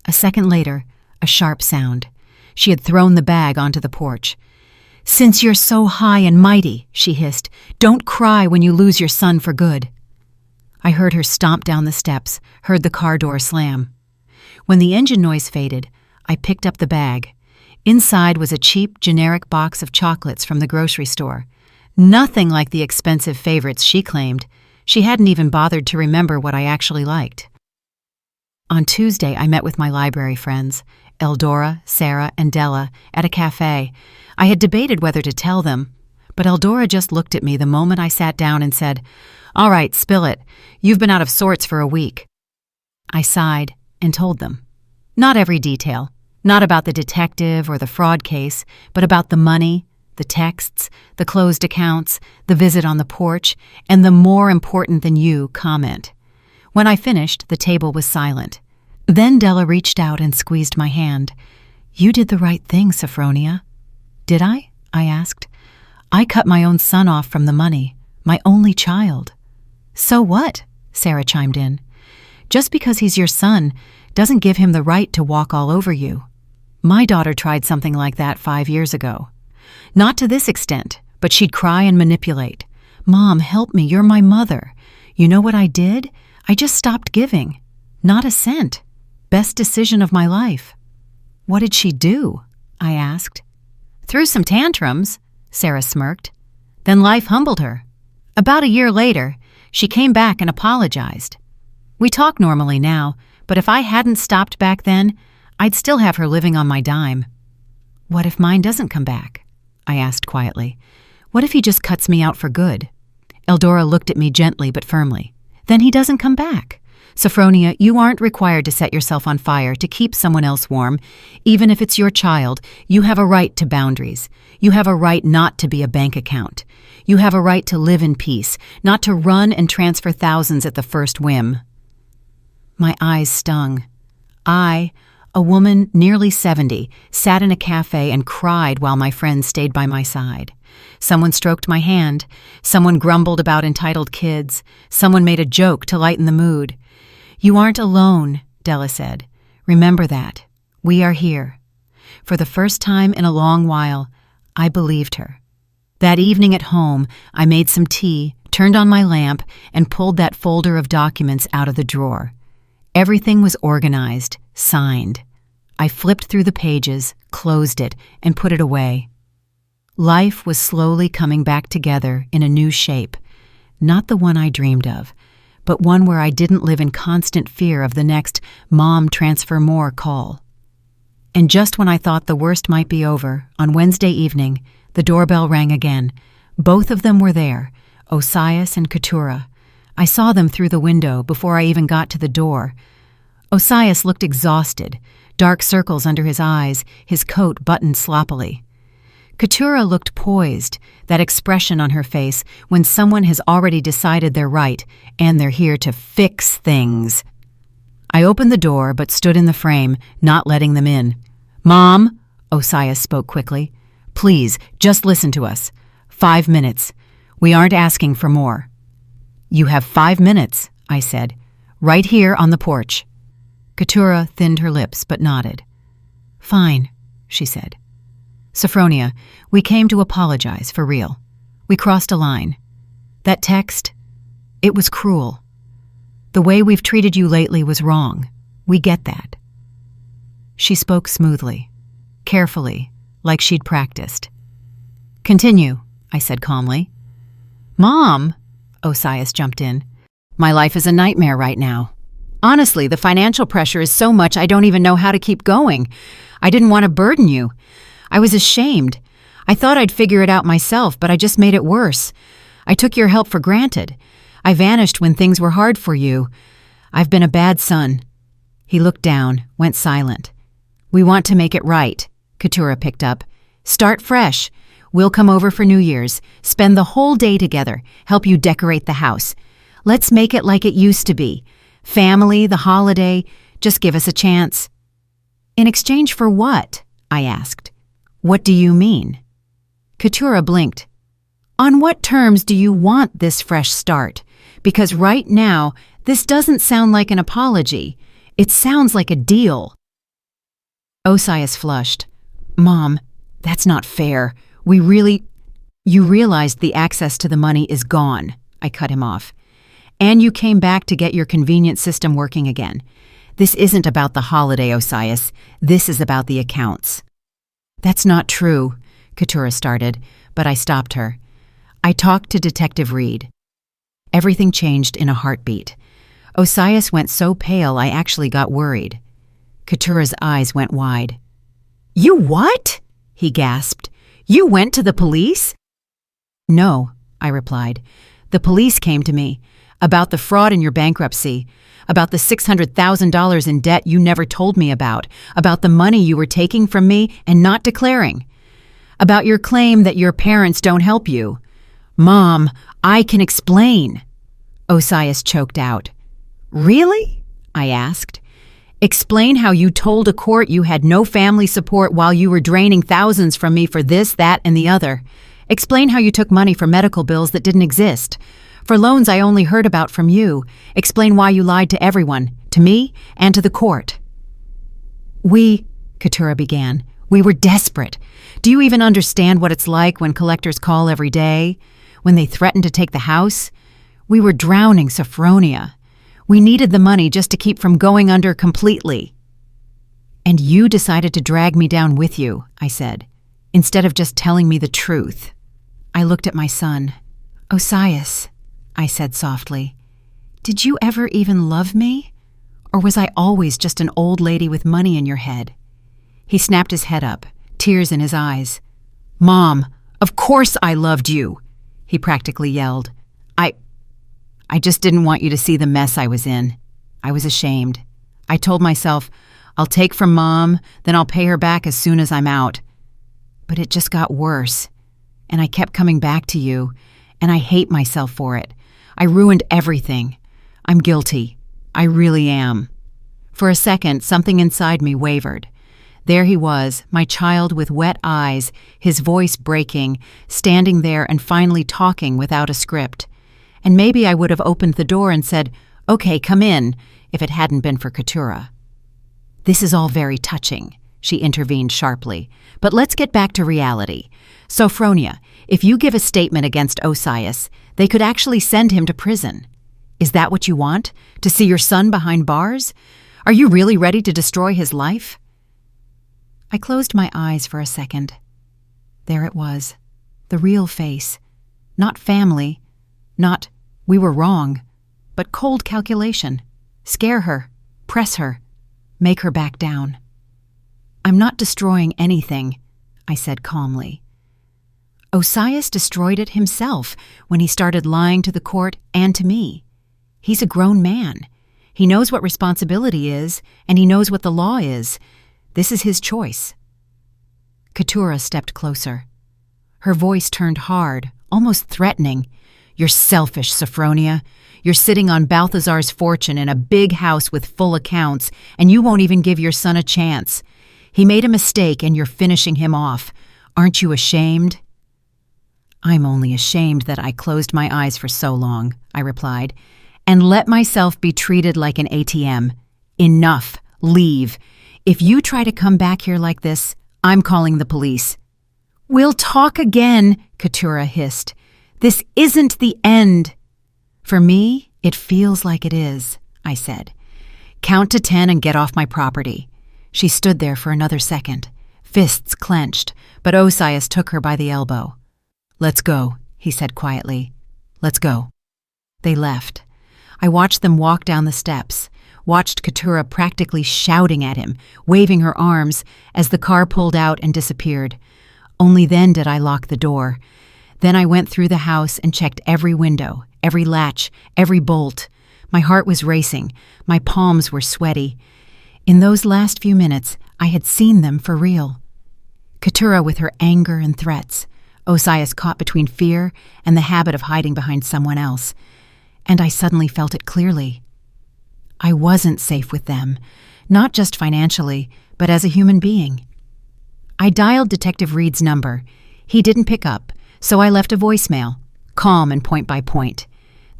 A second later, a sharp sound. She had thrown the bag onto the porch. "Since you're so high and mighty," she hissed, "don't cry when you lose your son for good." I heard her stomp down the steps, heard the car door slam. When the engine noise faded, I picked up the bag. Inside was a cheap, generic box of chocolates from the grocery store. Nothing like the expensive favorites she claimed. She hadn't even bothered to remember what I actually liked. On Tuesday, I met with my library friends, Eldora, Sarah, and Della, at a cafe. I had debated whether to tell them, but Eldora just looked at me the moment I sat down and said, "All right, spill it. You've been out of sorts for a week." I sighed and told them. Not every detail, not about the detective or the fraud case, but about the money, the texts, the closed accounts, the visit on the porch, and the "more important than you" comment. When I finished, the table was silent. Then Della reached out and squeezed my hand. "You did the right thing, Sophronia." "Did I?" I asked. "I cut my own son off from the money, my only child." "So what?" Sarah chimed in. "Just because he's your son doesn't give him the right to walk all over you. My daughter tried something like that 5 years ago. Not to this extent, but she'd cry and manipulate. 'Mom, help me, you're my mother.' You know what I did? I just stopped giving. Not a cent. Best decision of my life." "What did she do?" I asked. "Threw some tantrums," Sarah smirked. "Then life humbled her. About a year later, she came back and apologized. We talk normally now, but if I hadn't stopped back then, I'd still have her living on my dime." "What if mine doesn't come back?" I asked quietly. "What if he just cuts me out for good?" Eldora looked at me gently but firmly. "Then he doesn't come back. Sophronia, you aren't required to set yourself on fire to keep someone else warm. Even if it's your child, you have a right to boundaries. You have a right not to be a bank account. You have a right to live in peace, not to run and transfer thousands at the first whim." My eyes stung. I, a woman nearly 70, sat in a cafe and cried while my friends stayed by my side. Someone stroked my hand. Someone grumbled about entitled kids. Someone made a joke to lighten the mood. "You aren't alone," Della said. "Remember that. We are here." For the first time in a long while, I believed her. That evening at home, I made some tea, turned on my lamp, and pulled that folder of documents out of the drawer. Everything was organized, signed. I flipped through the pages, closed it, and put it away. Life was slowly coming back together in a new shape, not the one I dreamed of, but one where I didn't live in constant fear of the next "Mom, transfer more" call. And just when I thought the worst might be over, on Wednesday evening, the doorbell rang again. Both of them were there, Osias and Keturah. I saw them through the window before I even got to the door. Osias looked exhausted, dark circles under his eyes, his coat buttoned sloppily. Keturah looked poised, that expression on her face when someone has already decided they're right and they're here to fix things. I opened the door but stood in the frame, not letting them in. "Mom," Osias spoke quickly, "please, just listen to us. 5 minutes. We aren't asking for more." "You have 5 minutes," I said, "right here on the porch." Keturah thinned her lips but nodded. "Fine," she said. "Sophronia, we came to apologize, for real. We crossed a line. That text, it was cruel. The way we've treated you lately was wrong. We get that." She spoke smoothly, carefully, like she'd practiced. "Continue," I said calmly. "Mom," Osias jumped in, "my life is a nightmare right now. Honestly, the financial pressure is so much I don't even know how to keep going. I didn't want to burden you. I was ashamed. I thought I'd figure it out myself, but I just made it worse. I took your help for granted. I vanished when things were hard for you. I've been a bad son." He looked down, went silent. "We want to make it right," Keturah picked up. "Start fresh. We'll come over for New Year's, spend the whole day together, help you decorate the house. Let's make it like it used to be. Family, the holiday, just give us a chance." "In exchange for what?" I asked. "What do you mean?" Keturah blinked. "On what terms do you want this fresh start? Because right now, this doesn't sound like an apology. It sounds like a deal." Osias flushed. Mom, that's not fair. You realized the access to the money is gone. I cut him off. And you came back to get your convenient system working again. This isn't about the holiday, Osias. This is about the accounts. That's not true, Keturah started, but I stopped her. I talked to Detective Reed. Everything changed in a heartbeat. Osias went so pale I actually got worried. Keturah's eyes went wide. You what? He gasped. You went to the police? No, I replied. The police came to me about the fraud in your bankruptcy, about the $600,000 in debt you never told me about the money you were taking from me and not declaring, about your claim that your parents don't help you. Mom, I can explain. Osias choked out. Really? I asked. Explain how you told a court you had no family support while you were draining thousands from me for this, that, and the other. Explain how you took money for medical bills that didn't exist, for loans I only heard about from you. Explain why you lied to everyone, to me and to the court. Keturah began. We were desperate. Do you even understand what it's like when collectors call every day? When they threaten to take the house? We were drowning, Sophronia. We needed the money just to keep from going under completely. And you decided to drag me down with you, I said, instead of just telling me the truth. I looked at my son. Osias, I said softly, did you ever even love me? Or was I always just an old lady with money in your head? He snapped his head up, tears in his eyes. Mom, of course I loved you, he practically yelled. I just didn't want you to see the mess I was in. I was ashamed. I told myself, I'll take from Mom, then I'll pay her back as soon as I'm out. But it just got worse, and I kept coming back to you, and I hate myself for it. I ruined everything. I'm guilty. I really am. For a second, something inside me wavered. There he was, my child with wet eyes, his voice breaking, standing there and finally talking without a script. And maybe I would have opened the door and said, "Okay, come in," if it hadn't been for Keturah. This is all very touching, she intervened sharply. But let's get back to reality. Sophronia, if you give a statement against Osias, they could actually send him to prison. Is that what you want? To see your son behind bars? Are you really ready to destroy his life? I closed my eyes for a second. There it was, the real face. Not family, not we were wrong, but cold calculation. Scare her, press her, make her back down. I'm not destroying anything, I said calmly. Osias destroyed it himself when he started lying to the court and to me. He's a grown man. He knows what responsibility is, and he knows what the law is. This is his choice. Keturah stepped closer. Her voice turned hard, almost threatening. You're selfish, Sophronia. You're sitting on Balthazar's fortune in a big house with full accounts, and you won't even give your son a chance. He made a mistake, and you're finishing him off. Aren't you ashamed? I'm only ashamed that I closed my eyes for so long, I replied, and let myself be treated like an ATM. Enough. Leave. If you try to come back here like this, I'm calling the police. We'll talk again, Keturah hissed. This isn't the end. For me, it feels like it is, I said. Count to 10 and get off my property. She stood there for another second, fists clenched, but Osias took her by the elbow. Let's go, he said quietly. Let's go. They left. I watched them walk down the steps, watched Keturah practically shouting at him, waving her arms as the car pulled out and disappeared. Only then did I lock the door. Then I went through the house and checked every window, every latch, every bolt. My heart was racing. My palms were sweaty. In those last few minutes, I had seen them for real. Keturah with her anger and threats, Osias caught between fear and the habit of hiding behind someone else. And I suddenly felt it clearly. I wasn't safe with them, not just financially, but as a human being. I dialed Detective Reed's number. He didn't pick up, so I left a voicemail, calm and point by point.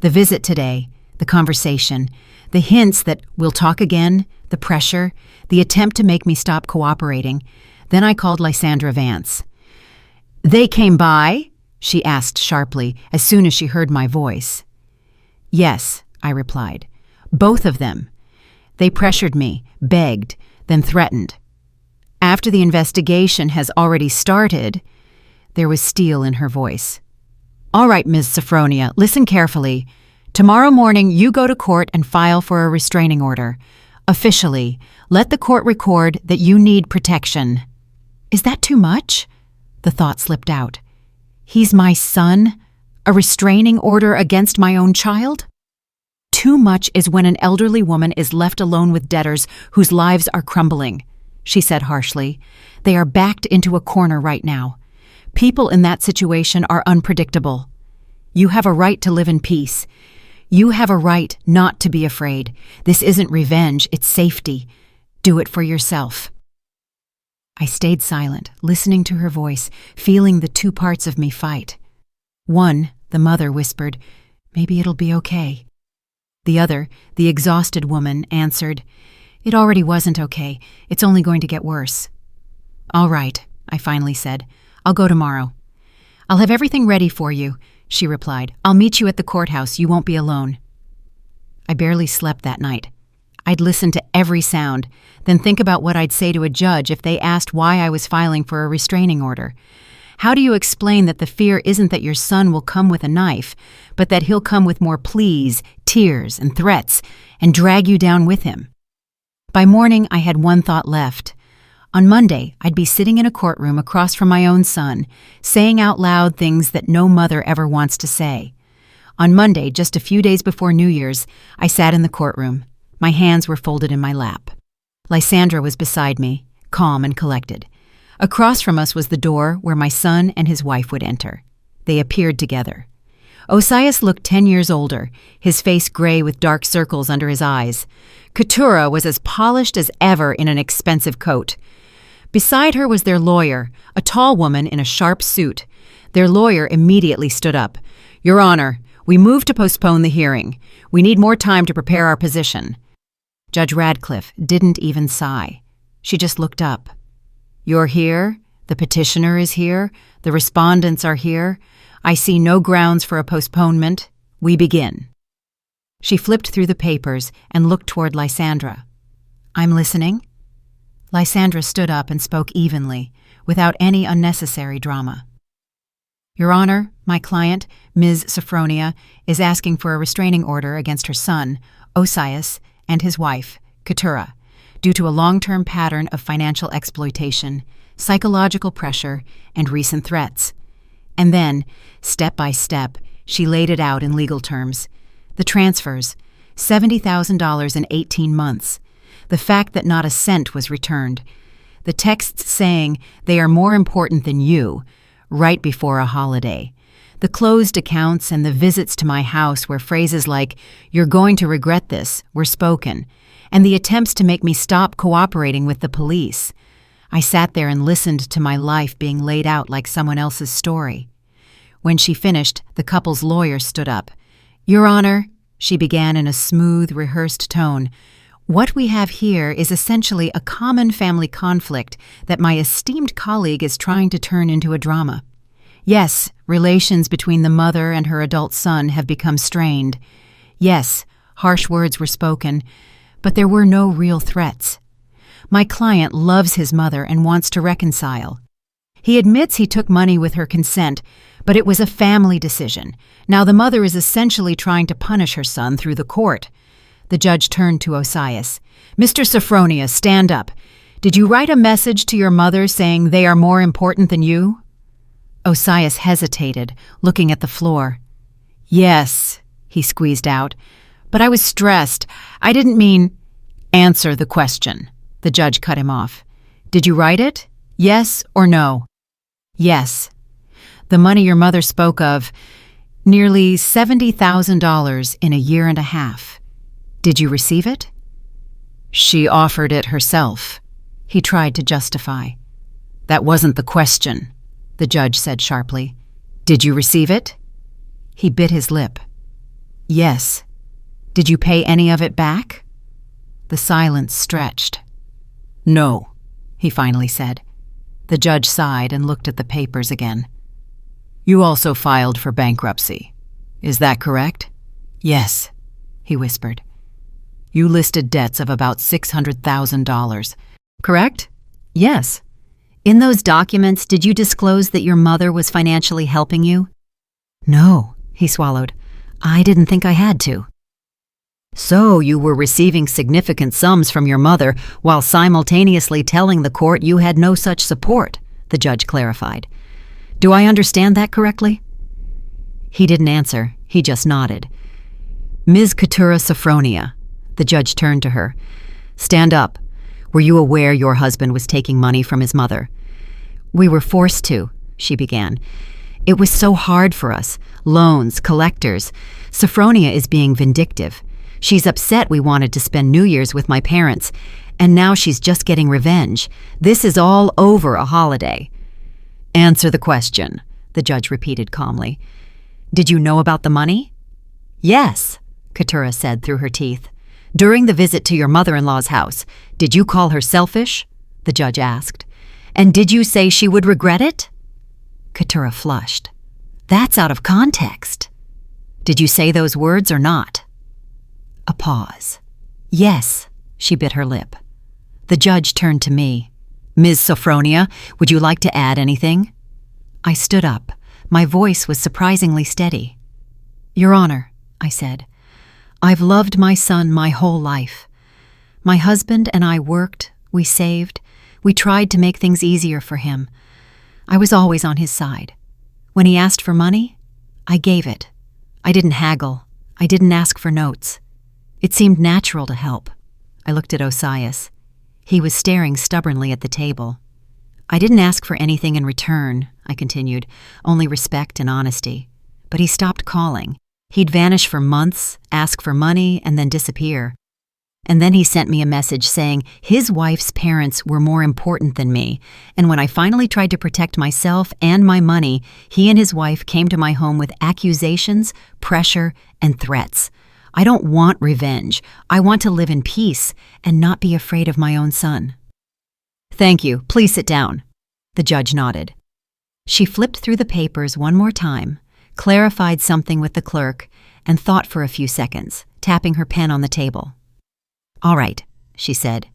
The visit today, the conversation, the hints that we'll talk again, the pressure, the attempt to make me stop cooperating, Then I called Lysandra Vance. "They came by?" she asked sharply as soon as she heard my voice. "Yes," I replied. "Both of them. They pressured me, begged, then threatened. After the investigation has already started," there was steel in her voice. "All right, Ms. Sophronia, listen carefully. Tomorrow morning you go to court and file for a restraining order. Officially, let the court record that you need protection." "Is that too much?" The thought slipped out. "He's my son? A restraining order against my own child?" "Too much is when an elderly woman is left alone with debtors whose lives are crumbling," she said harshly. "They are backed into a corner right now. People in that situation are unpredictable. You have a right to live in peace. You have a right not to be afraid. This isn't revenge, it's safety. Do it for yourself." I stayed silent, listening to her voice, feeling the two parts of me fight. One, the mother, whispered, "Maybe it'll be okay." The other, the exhausted woman, answered, "It already wasn't okay. It's only going to get worse." "All right," I finally said. "I'll go tomorrow." "I'll have everything ready for you," she replied. "I'll meet you at the courthouse. You won't be alone." I barely slept that night. I'd listen to every sound, then think about what I'd say to a judge if they asked why I was filing for a restraining order. How do you explain that the fear isn't that your son will come with a knife, but that he'll come with more pleas, tears, and threats, and drag you down with him? By morning, I had one thought left. On Monday, I'd be sitting in a courtroom across from my own son, saying out loud things that no mother ever wants to say. On Monday, just a few days before New Year's, I sat in the courtroom. My hands were folded in my lap. Lysandra was beside me, calm and collected. Across from us was the door where my son and his wife would enter. They appeared together. Osias looked 10 years older, his face gray with dark circles under his eyes. Keturah was as polished as ever in an expensive coat. Beside her was their lawyer, a tall woman in a sharp suit. Their lawyer immediately stood up. "Your Honor, we move to postpone the hearing. We need more time to prepare our position." Judge Radcliffe didn't even sigh. She just looked up. "You're here. The petitioner is here. The respondents are here. I see no grounds for a postponement. We begin." She flipped through the papers and looked toward Lysandra. "I'm listening." Lysandra stood up and spoke evenly, without any unnecessary drama. "Your Honor, my client, Ms. Sophronia, is asking for a restraining order against her son, Osias, and his wife, Keturah, due to a long-term pattern of financial exploitation, psychological pressure, and recent threats." And then, step by step, she laid it out in legal terms. The transfers, $70,000 in 18 months. The fact that not a cent was returned. The texts saying, "They are more important than you," right before a holiday. The closed accounts and the visits to my house where phrases like, "You're going to regret this," were spoken, and the attempts to make me stop cooperating with the police. I sat there and listened to my life being laid out like someone else's story. When she finished, the couple's lawyer stood up. "Your Honor," she began in a smooth, rehearsed tone, "what we have here is essentially a common family conflict that my esteemed colleague is trying to turn into a drama. Yes, relations between the mother and her adult son have become strained. Yes, harsh words were spoken, but there were no real threats. My client loves his mother and wants to reconcile. He admits he took money with her consent, but it was a family decision. Now the mother is essentially trying to punish her son through the court." The judge turned to Osias. "Mr. Sophronia, stand up. Did you write a message to your mother saying they are more important than you?" Osias hesitated, looking at the floor. "Yes," he squeezed out, "but I was stressed. I didn't mean—" "Answer the question." The judge cut him off. "Did you write it? Yes or no?" "Yes." "The money your mother spoke of, nearly $70,000 in a year and a half. Did you receive it?" "She offered it herself," he tried to justify. "That wasn't the question," the judge said sharply. "Did you receive it?" He bit his lip. "Yes." "Did you pay any of it back?" The silence stretched. "No," he finally said. The judge sighed and looked at the papers again. You also filed for bankruptcy. Is that correct? Yes, he whispered. You listed debts of about $600,000, correct? Yes. In those documents, did you disclose that your mother was financially helping you? No, he swallowed. I didn't think I had to. So you were receiving significant sums from your mother while simultaneously telling the court you had no such support, the judge clarified. Do I understand that correctly? He didn't answer. He just nodded. Ms. Keturah Sophronia, the judge turned to her. Stand up. Were you aware your husband was taking money from his mother? We were forced to, she began. It was so hard for us. Loans, collectors. Sophronia is being vindictive. She's upset we wanted to spend New Year's with my parents, and now she's just getting revenge. This is all over a holiday. Answer the question, the judge repeated calmly. Did you know about the money? Yes, Keturah said through her teeth. During the visit to your mother-in-law's house, did you call her selfish? The judge asked. And did you say she would regret it? Keturah flushed. That's out of context. Did you say those words or not? A pause. Yes, she bit her lip. The judge turned to me. Ms. Sophronia, would you like to add anything? I stood up. My voice was surprisingly steady. Your Honor, I said, I've loved my son my whole life. My husband and I worked, we saved, we tried to make things easier for him. I was always on his side. When he asked for money, I gave it. I didn't haggle. I didn't ask for notes. It seemed natural to help. I looked at Osias. He was staring stubbornly at the table. I didn't ask for anything in return, I continued, only respect and honesty. But he stopped calling. He'd vanish for months, ask for money, and then disappear. And then he sent me a message saying his wife's parents were more important than me, and when I finally tried to protect myself and my money, he and his wife came to my home with accusations, pressure, and threats. I don't want revenge. I want to live in peace and not be afraid of my own son. Thank you. Please sit down. The judge nodded. She flipped through the papers one more time, clarified something with the clerk, and thought for a few seconds, tapping her pen on the table. All right, she said.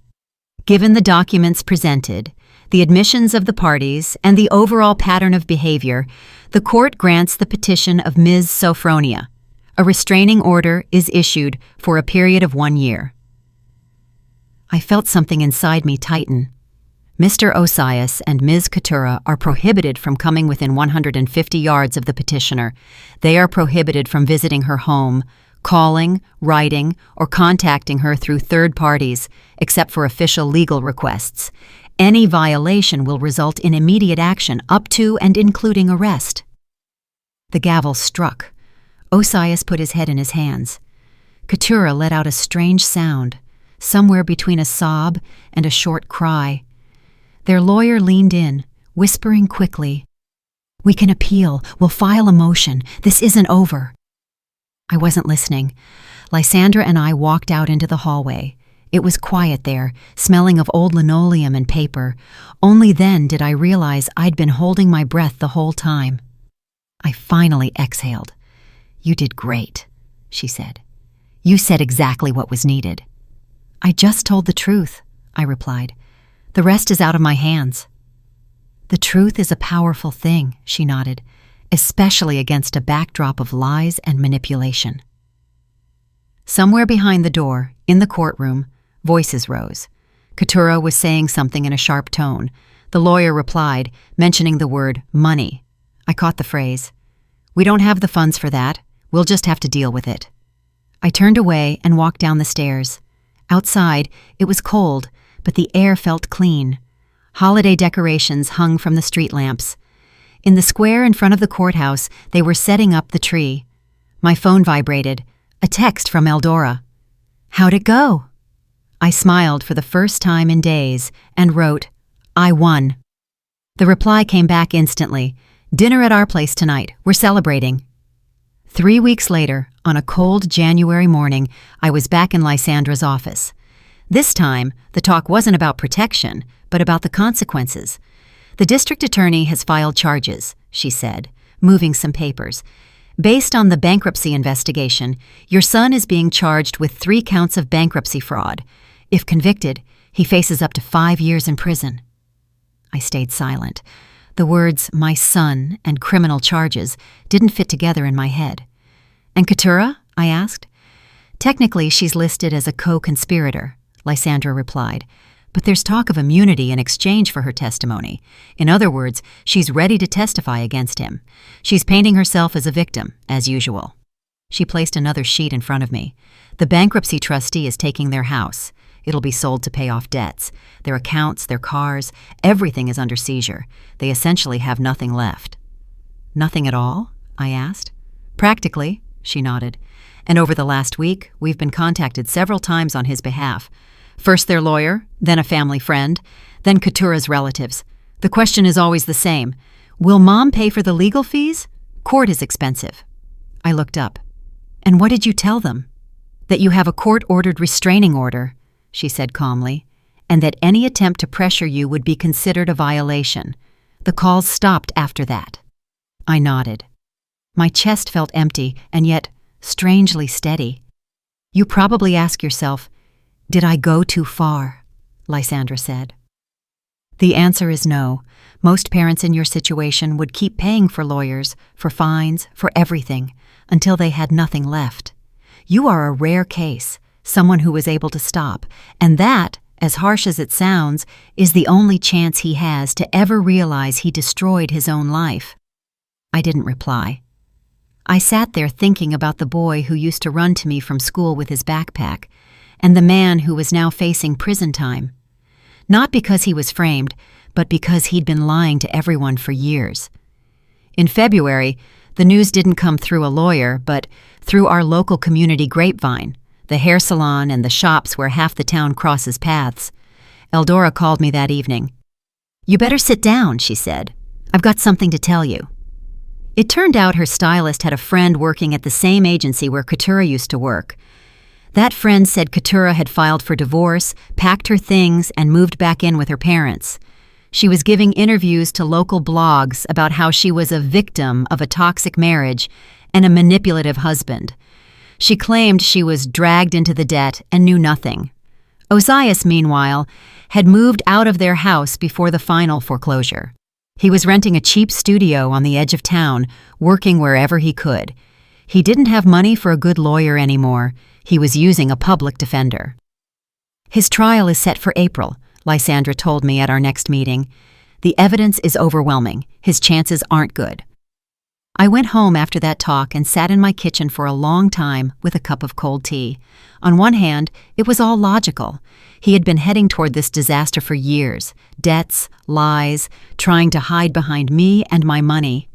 Given the documents presented, the admissions of the parties, and the overall pattern of behavior, the court grants the petition of Ms. Sophronia. A restraining order is issued for a period of 1 year. I felt something inside me tighten. Mr. Osias and Ms. Keturah are prohibited from coming within 150 yards of the petitioner. They are prohibited from visiting her home, calling, writing, or contacting her through third parties, except for official legal requests. Any violation will result in immediate action up to and including arrest. The gavel struck. Osias put his head in his hands. Keturah let out a strange sound, somewhere between a sob and a short cry. Their lawyer leaned in, whispering quickly, "We can appeal. We'll file a motion. This isn't over." I wasn't listening. Lysandra and I walked out into the hallway. It was quiet there, smelling of old linoleum and paper. Only then did I realize I'd been holding my breath the whole time. I finally exhaled. "You did great," she said. "You said exactly what was needed." "I just told the truth," I replied. "The rest is out of my hands." "The truth is a powerful thing," she nodded, "especially against a backdrop of lies and manipulation." Somewhere behind the door, in the courtroom, voices rose. Keturah was saying something in a sharp tone. The lawyer replied, mentioning the word money. I caught the phrase. "We don't have the funds for that. We'll just have to deal with it." I turned away and walked down the stairs. Outside, it was cold, but the air felt clean. Holiday decorations hung from the street lamps. In the square in front of the courthouse, they were setting up the tree. My phone vibrated. A text from Eldora. "How'd it go?" I smiled for the first time in days and wrote, "I won." The reply came back instantly. "Dinner at our place tonight. We're celebrating." 3 weeks later, on a cold January morning, I was back in Lysandra's office. This time, the talk wasn't about protection, but about the consequences. "The district attorney has filed charges," she said, moving some papers. "Based on the bankruptcy investigation, your son is being charged with 3 counts of bankruptcy fraud. If convicted, he faces up to 5 years in prison." I stayed silent. The words "my son" and "criminal charges" didn't fit together in my head. "And Keturah?" I asked. "Technically, she's listed as a co-conspirator," Lysandra replied. "But there's talk of immunity in exchange for her testimony. In other words, she's ready to testify against him. She's painting herself as a victim, as usual." She placed another sheet in front of me. "The bankruptcy trustee is taking their house. It'll be sold to pay off debts. Their accounts, their cars, everything is under seizure. They essentially have nothing left." "Nothing at all?" I asked. "Practically," she nodded. "And over the last week, we've been contacted several times on his behalf. First their lawyer, then a family friend, then Keturah's relatives. The question is always the same. Will Mom pay for the legal fees? Court is expensive." I looked up. "And what did you tell them?" "That you have a court-ordered restraining order," she said calmly, "and that any attempt to pressure you would be considered a violation. The calls stopped after that." I nodded. My chest felt empty and yet strangely steady. "You probably ask yourself, did I go too far?" Lysandra said. "The answer is no. Most parents in your situation would keep paying for lawyers, for fines, for everything, until they had nothing left. You are a rare case, someone who was able to stop, and that, as harsh as it sounds, is the only chance he has to ever realize he destroyed his own life." I didn't reply. I sat there thinking about the boy who used to run to me from school with his backpack, and the man who was now facing prison time. Not because he was framed, but because he'd been lying to everyone for years. In February, the news didn't come through a lawyer, but through our local community grapevine, the hair salon and the shops where half the town crosses paths. Eldora called me that evening. "You better sit down," she said. "I've got something to tell you." It turned out her stylist had a friend working at the same agency where Keturah used to work. That friend said Keturah had filed for divorce, packed her things, and moved back in with her parents. She was giving interviews to local blogs about how she was a victim of a toxic marriage and a manipulative husband. She claimed she was dragged into the debt and knew nothing. Osias, meanwhile, had moved out of their house before the final foreclosure. He was renting a cheap studio on the edge of town, working wherever he could. He didn't have money for a good lawyer anymore. He was using a public defender. "His trial is set for April," Lysandra told me at our next meeting. "The evidence is overwhelming. His chances aren't good." I went home after that talk and sat in my kitchen for a long time with a cup of cold tea. On one hand, it was all logical. He had been heading toward this disaster for years. Debts, lies, trying to hide behind me and my money.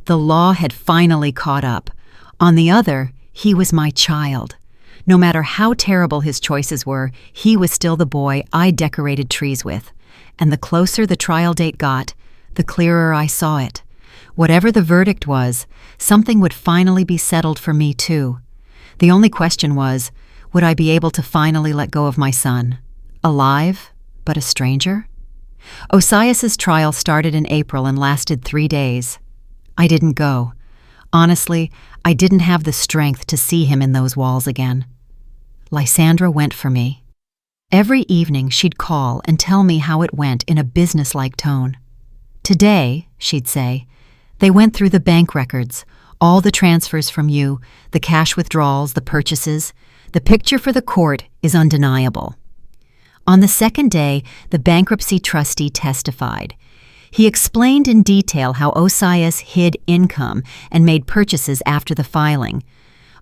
The law had finally caught up. On the other, he was my child. No matter how terrible his choices were, he was still the boy I decorated trees with. And the closer the trial date got, the clearer I saw it. Whatever the verdict was, something would finally be settled for me too. The only question was, would I be able to finally let go of my son? Alive, but a stranger? Osias's trial started in April and lasted 3 days. I didn't go. Honestly, I didn't have the strength to see him in those walls again. Lysandra went for me. Every evening she'd call and tell me how it went in a businesslike tone. "Today," she'd say, "they went through the bank records, all the transfers from you, the cash withdrawals, the purchases. The picture for the court is undeniable." On the second day, the bankruptcy trustee testified. He explained in detail how Osias hid income and made purchases after the filing.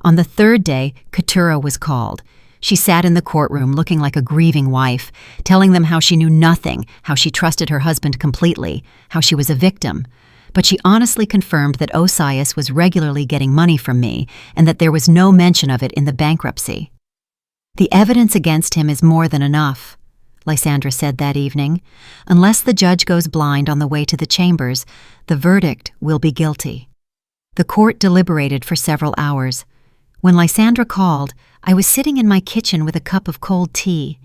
On the third day, Keturah was called. She sat in the courtroom looking like a grieving wife, telling them how she knew nothing, how she trusted her husband completely, how she was a victim. But she honestly confirmed that Osias was regularly getting money from me and that there was no mention of it in the bankruptcy. "The evidence against him is more than enough," Lysandra said that evening. "Unless the judge goes blind on the way to the chambers, the verdict will be guilty." The court deliberated for several hours. When Lysandra called, I was sitting in my kitchen with a cup of cold tea.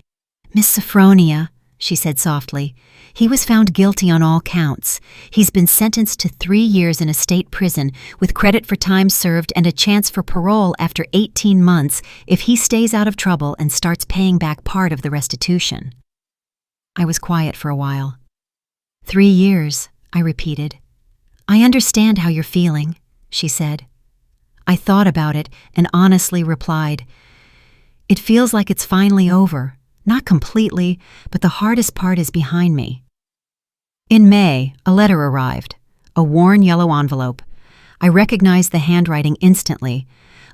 "Miss Sophronia," she said softly. "He was found guilty on all counts. He's been sentenced to 3 years in a state prison with credit for time served and a chance for parole after 18 months if he stays out of trouble and starts paying back part of the restitution." I was quiet for a while. 3 years, I repeated. "I understand how you're feeling," she said. I thought about it and honestly replied, "It feels like it's finally over. Not completely, but the hardest part is behind me." In May, a letter arrived, a worn yellow envelope. I recognized the handwriting instantly.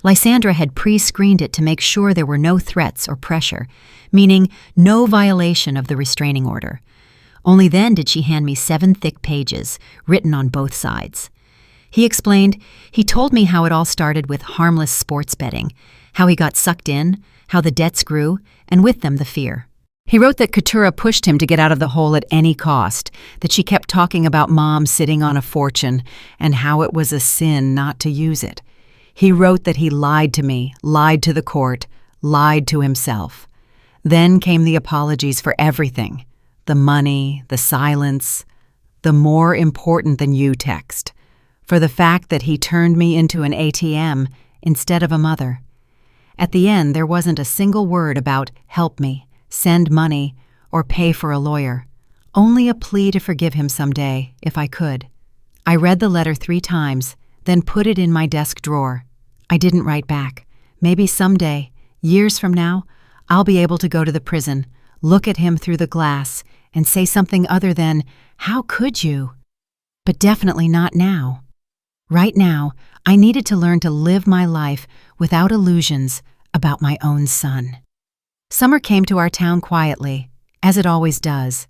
Lysandra had pre-screened it to make sure there were no threats or pressure, meaning no violation of the restraining order. Only then did she hand me 7 thick pages, written on both sides. He explained, he told me how it all started with harmless sports betting, how he got sucked in, how the debts grew, and with them the fear. He wrote that Keturah pushed him to get out of the hole at any cost, that she kept talking about Mom sitting on a fortune, and how it was a sin not to use it. He wrote that he lied to me, lied to the court, lied to himself. Then came the apologies for everything, the money, the silence, the more important than you text, for the fact that he turned me into an ATM instead of a mother. At the end, there wasn't a single word about help me, send money, or pay for a lawyer. Only a plea to forgive him someday, if I could. I read the letter 3 times, then put it in my desk drawer. I didn't write back. Maybe someday, years from now, I'll be able to go to the prison, look at him through the glass, and say something other than, "How could you?" But definitely not now. Right now, I needed to learn to live my life without illusions about my own son. Summer came to our town quietly, as it always does.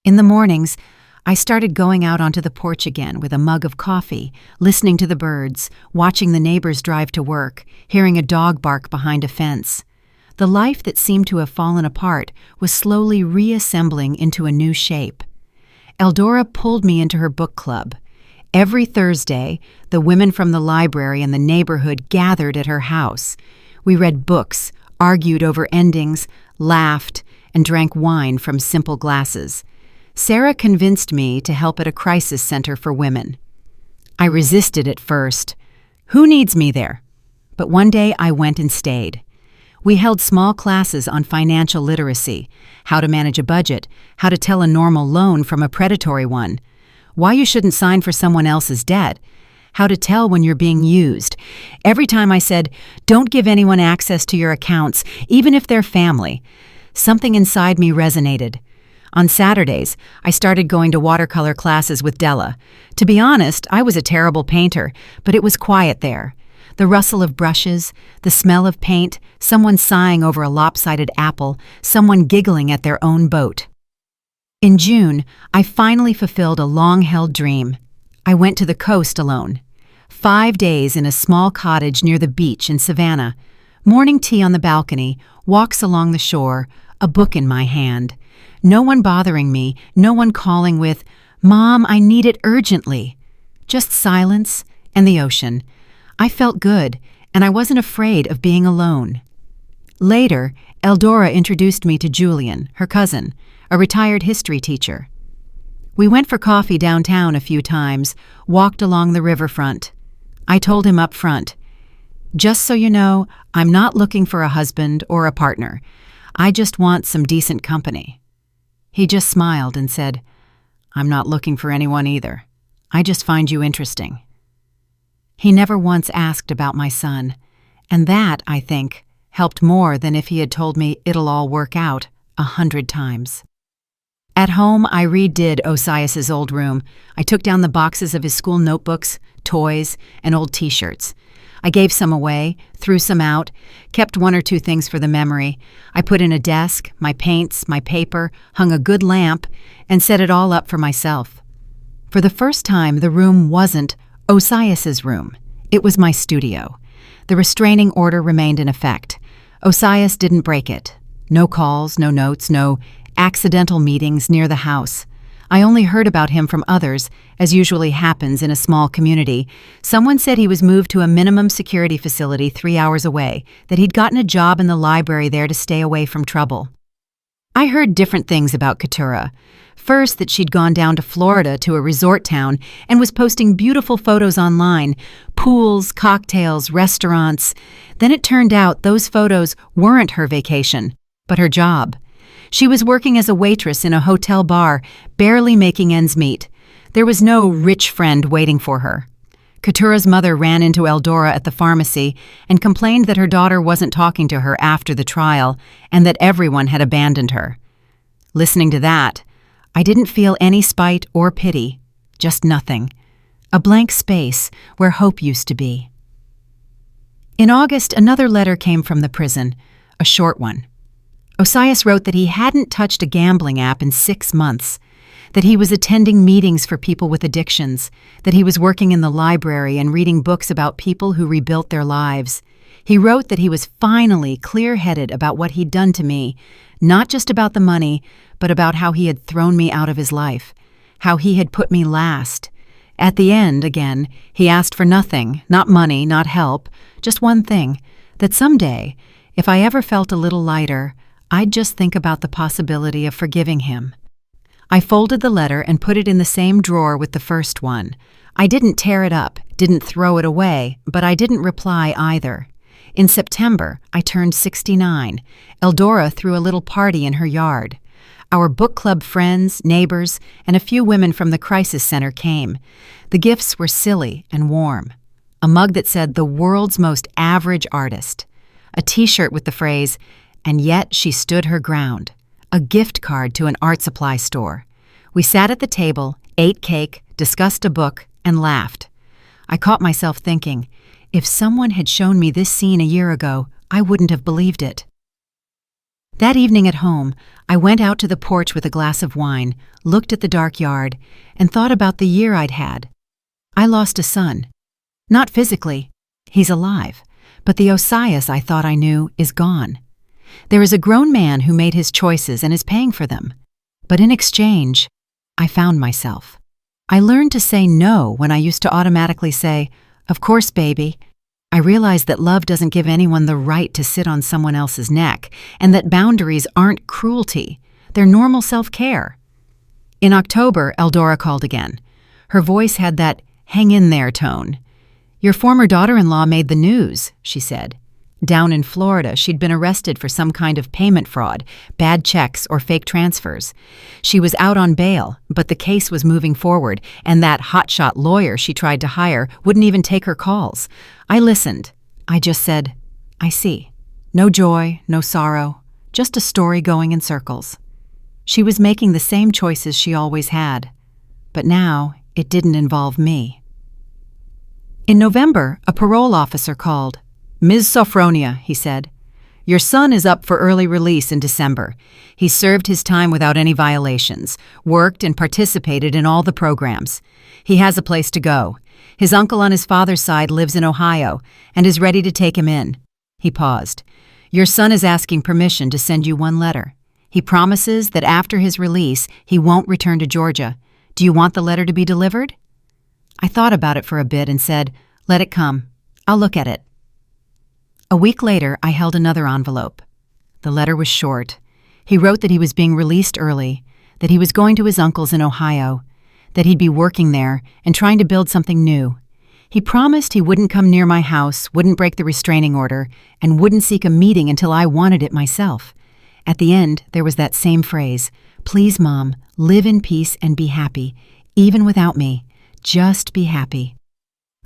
In the mornings, I started going out onto the porch again with a mug of coffee, listening to the birds, watching the neighbors drive to work, hearing a dog bark behind a fence. The life that seemed to have fallen apart was slowly reassembling into a new shape. Eldora pulled me into her book club. Every Thursday, the women from the library and the neighborhood gathered at her house. We read books, argued over endings, laughed, and drank wine from simple glasses. Sarah convinced me to help at a crisis center for women. I resisted at first. Who needs me there? But one day I went and stayed. We held small classes on financial literacy, how to manage a budget, how to tell a normal loan from a predatory one, why you shouldn't sign for someone else's debt, how to tell when you're being used. Every time I said, "Don't give anyone access to your accounts, even if they're family," something inside me resonated. On Saturdays, I started going to watercolor classes with Della. To be honest, I was a terrible painter, but it was quiet there. The rustle of brushes, the smell of paint, someone sighing over a lopsided apple, someone giggling at their own boat. In June, I finally fulfilled a long-held dream. I went to the coast alone. 5 days in a small cottage near the beach in Savannah. Morning tea on the balcony, walks along the shore, a book in my hand. No one bothering me, no one calling with, "Mom, I need it urgently." Just silence and the ocean. I felt good, and I wasn't afraid of being alone. Later, Eldora introduced me to Julian, her cousin, a retired history teacher. We went for coffee downtown a few times, walked along the riverfront. I told him up front, "Just so you know, I'm not looking for a husband or a partner. I just want some decent company." He just smiled and said, "I'm not looking for anyone either. I just find you interesting." He never once asked about my son, and that, I think, helped more than if he had told me it'll all work out 100 times. At home, I redid Osias's old room. I took down the boxes of his school notebooks, toys, and old t-shirts. I gave some away, threw some out, kept 1 or 2 things for the memory. I put in a desk, my paints, my paper, hung a good lamp, and set it all up for myself. For the first time, the room wasn't Osias's room. It was my studio. The restraining order remained in effect. Osias didn't break it. No calls, no notes, no accidental meetings near the house. I only heard about him from others, as usually happens in a small community. Someone said he was moved to a minimum security facility 3 hours away, that he'd gotten a job in the library there to stay away from trouble. I heard different things about Keturah. First, that she'd gone down to Florida to a resort town and was posting beautiful photos online, pools, cocktails, restaurants. Then it turned out those photos weren't her vacation, but her job. She was working as a waitress in a hotel bar, barely making ends meet. There was no rich friend waiting for her. Keturah's mother ran into Eldora at the pharmacy and complained that her daughter wasn't talking to her after the trial and that everyone had abandoned her. Listening to that, I didn't feel any spite or pity, just nothing. A blank space where hope used to be. In August, another letter came from the prison, a short one. Osias wrote that he hadn't touched a gambling app in 6 months, that he was attending meetings for people with addictions, that he was working in the library and reading books about people who rebuilt their lives. He wrote that he was finally clear-headed about what he'd done to me, not just about the money, but about how he had thrown me out of his life, how he had put me last. At the end, again, he asked for nothing, not money, not help, just one thing, that someday, if I ever felt a little lighter, I'd just think about the possibility of forgiving him. I folded the letter and put it in the same drawer with the first one. I didn't tear it up, didn't throw it away, but I didn't reply either. In September, I turned 69. Eldora threw a little party in her yard. Our book club friends, neighbors, and a few women from the crisis center came. The gifts were silly and warm. A mug that said "The world's most average artist." A t-shirt with the phrase, "And yet she stood her ground." A gift card to an art supply store. We sat at the table, ate cake, discussed a book, and laughed. I caught myself thinking, if someone had shown me this scene a year ago, I wouldn't have believed it. That evening at home, I went out to the porch with a glass of wine, looked at the dark yard, and thought about the year I'd had. I lost a son. Not physically. He's alive. But the Osias I thought I knew is gone. There is a grown man who made his choices and is paying for them. But in exchange, I found myself. I learned to say no when I used to automatically say, "Of course, baby." I realized that love doesn't give anyone the right to sit on someone else's neck, and that boundaries aren't cruelty. They're normal self-care. In October, Eldora called again. Her voice had that "hang in there" tone. "Your former daughter-in-law made the news," she said. Down in Florida, she'd been arrested for some kind of payment fraud, bad checks, or fake transfers. She was out on bail, but the case was moving forward, and that hotshot lawyer she tried to hire wouldn't even take her calls. I listened. I just said, "I see. No joy, no sorrow, just a story going in circles." She was making the same choices she always had, but now it didn't involve me. In November, a parole officer called. "Ms. Sophronia," he said, "your son is up for early release in December. He served his time without any violations, worked and participated in all the programs. He has a place to go. His uncle on his father's side lives in Ohio and is ready to take him in." He paused. "Your son is asking permission to send you one letter. He promises that after his release, he won't return to Georgia. Do you want the letter to be delivered?" I thought about it for a bit and said, "Let it come. I'll look at it." A week later, I held another envelope. The letter was short. He wrote that he was being released early, that he was going to his uncle's in Ohio, that he'd be working there and trying to build something new. He promised he wouldn't come near my house, wouldn't break the restraining order, and wouldn't seek a meeting until I wanted it myself. At the end, there was that same phrase, "Please, Mom, live in peace and be happy, even without me. Just be happy."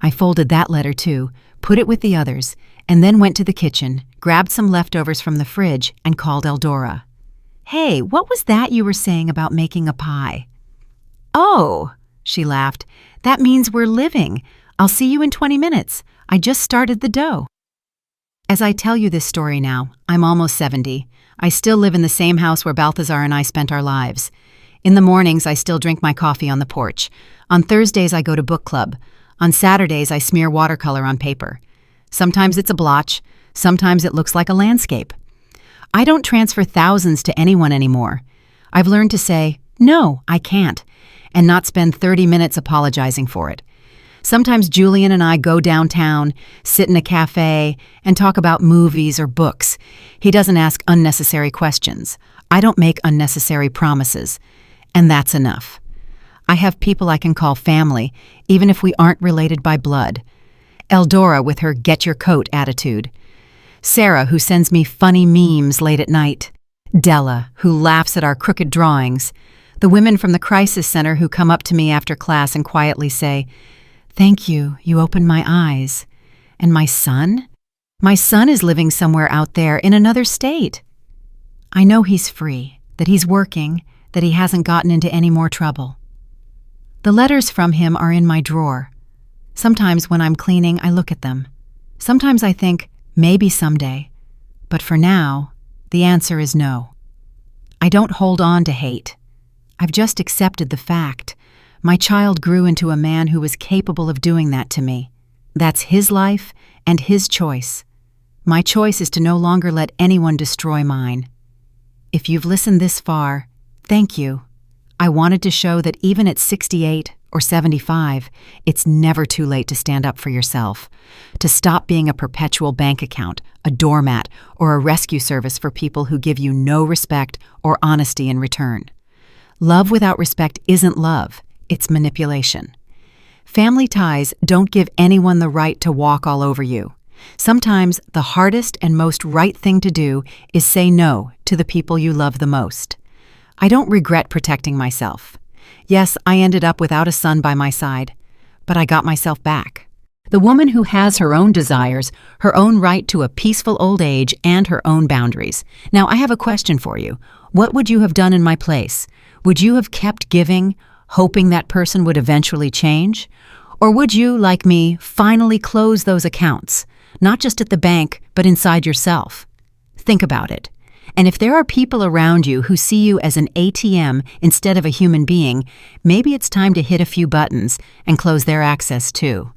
I folded that letter too, put it with the others, and then went to the kitchen, grabbed some leftovers from the fridge, and called Eldora. "Hey, what was that you were saying about making a pie?" "Oh," she laughed, "that means we're living. I'll see you in 20 minutes. I just started the dough." As I tell you this story now, I'm almost 70. I still live in the same house where Balthazar and I spent our lives. In the mornings, I still drink my coffee on the porch. On Thursdays, I go to book club. On Saturdays, I smear watercolor on paper. Sometimes it's a blotch. Sometimes it looks like a landscape. I don't transfer thousands to anyone anymore. I've learned to say, "No, I can't," and not spend 30 minutes apologizing for it. Sometimes Julian and I go downtown, sit in a cafe, and talk about movies or books. He doesn't ask unnecessary questions. I don't make unnecessary promises, and that's enough. I have people I can call family, even if we aren't related by blood. Eldora with her get your coat attitude. Sarah, who sends me funny memes late at night. Della, who laughs at our crooked drawings. The women from the crisis center who come up to me after class and quietly say, "Thank you, you opened my eyes." And my son? My son is living somewhere out there in another state. I know he's free, that he's working, that he hasn't gotten into any more trouble. The letters from him are in my drawer. Sometimes when I'm cleaning, I look at them. Sometimes I think, maybe someday. But for now, the answer is no. I don't hold on to hate. I've just accepted the fact. My child grew into a man who was capable of doing that to me. That's his life and his choice. My choice is to no longer let anyone destroy mine. If you've listened this far, thank you. I wanted to show that even at 68 or 75, it's never too late to stand up for yourself, to stop being a perpetual bank account, a doormat, or a rescue service for people who give you no respect or honesty in return. Love without respect isn't love, it's manipulation. Family ties don't give anyone the right to walk all over you. Sometimes the hardest and most right thing to do is say no to the people you love the most. I don't regret protecting myself. Yes, I ended up without a son by my side, but I got myself back. The woman who has her own desires, her own right to a peaceful old age, and her own boundaries. Now, I have a question for you. What would you have done in my place? Would you have kept giving, hoping that person would eventually change? Or would you, like me, finally close those accounts, not just at the bank, but inside yourself? Think about it. And if there are people around you who see you as an ATM instead of a human being, maybe it's time to hit a few buttons and close their access too.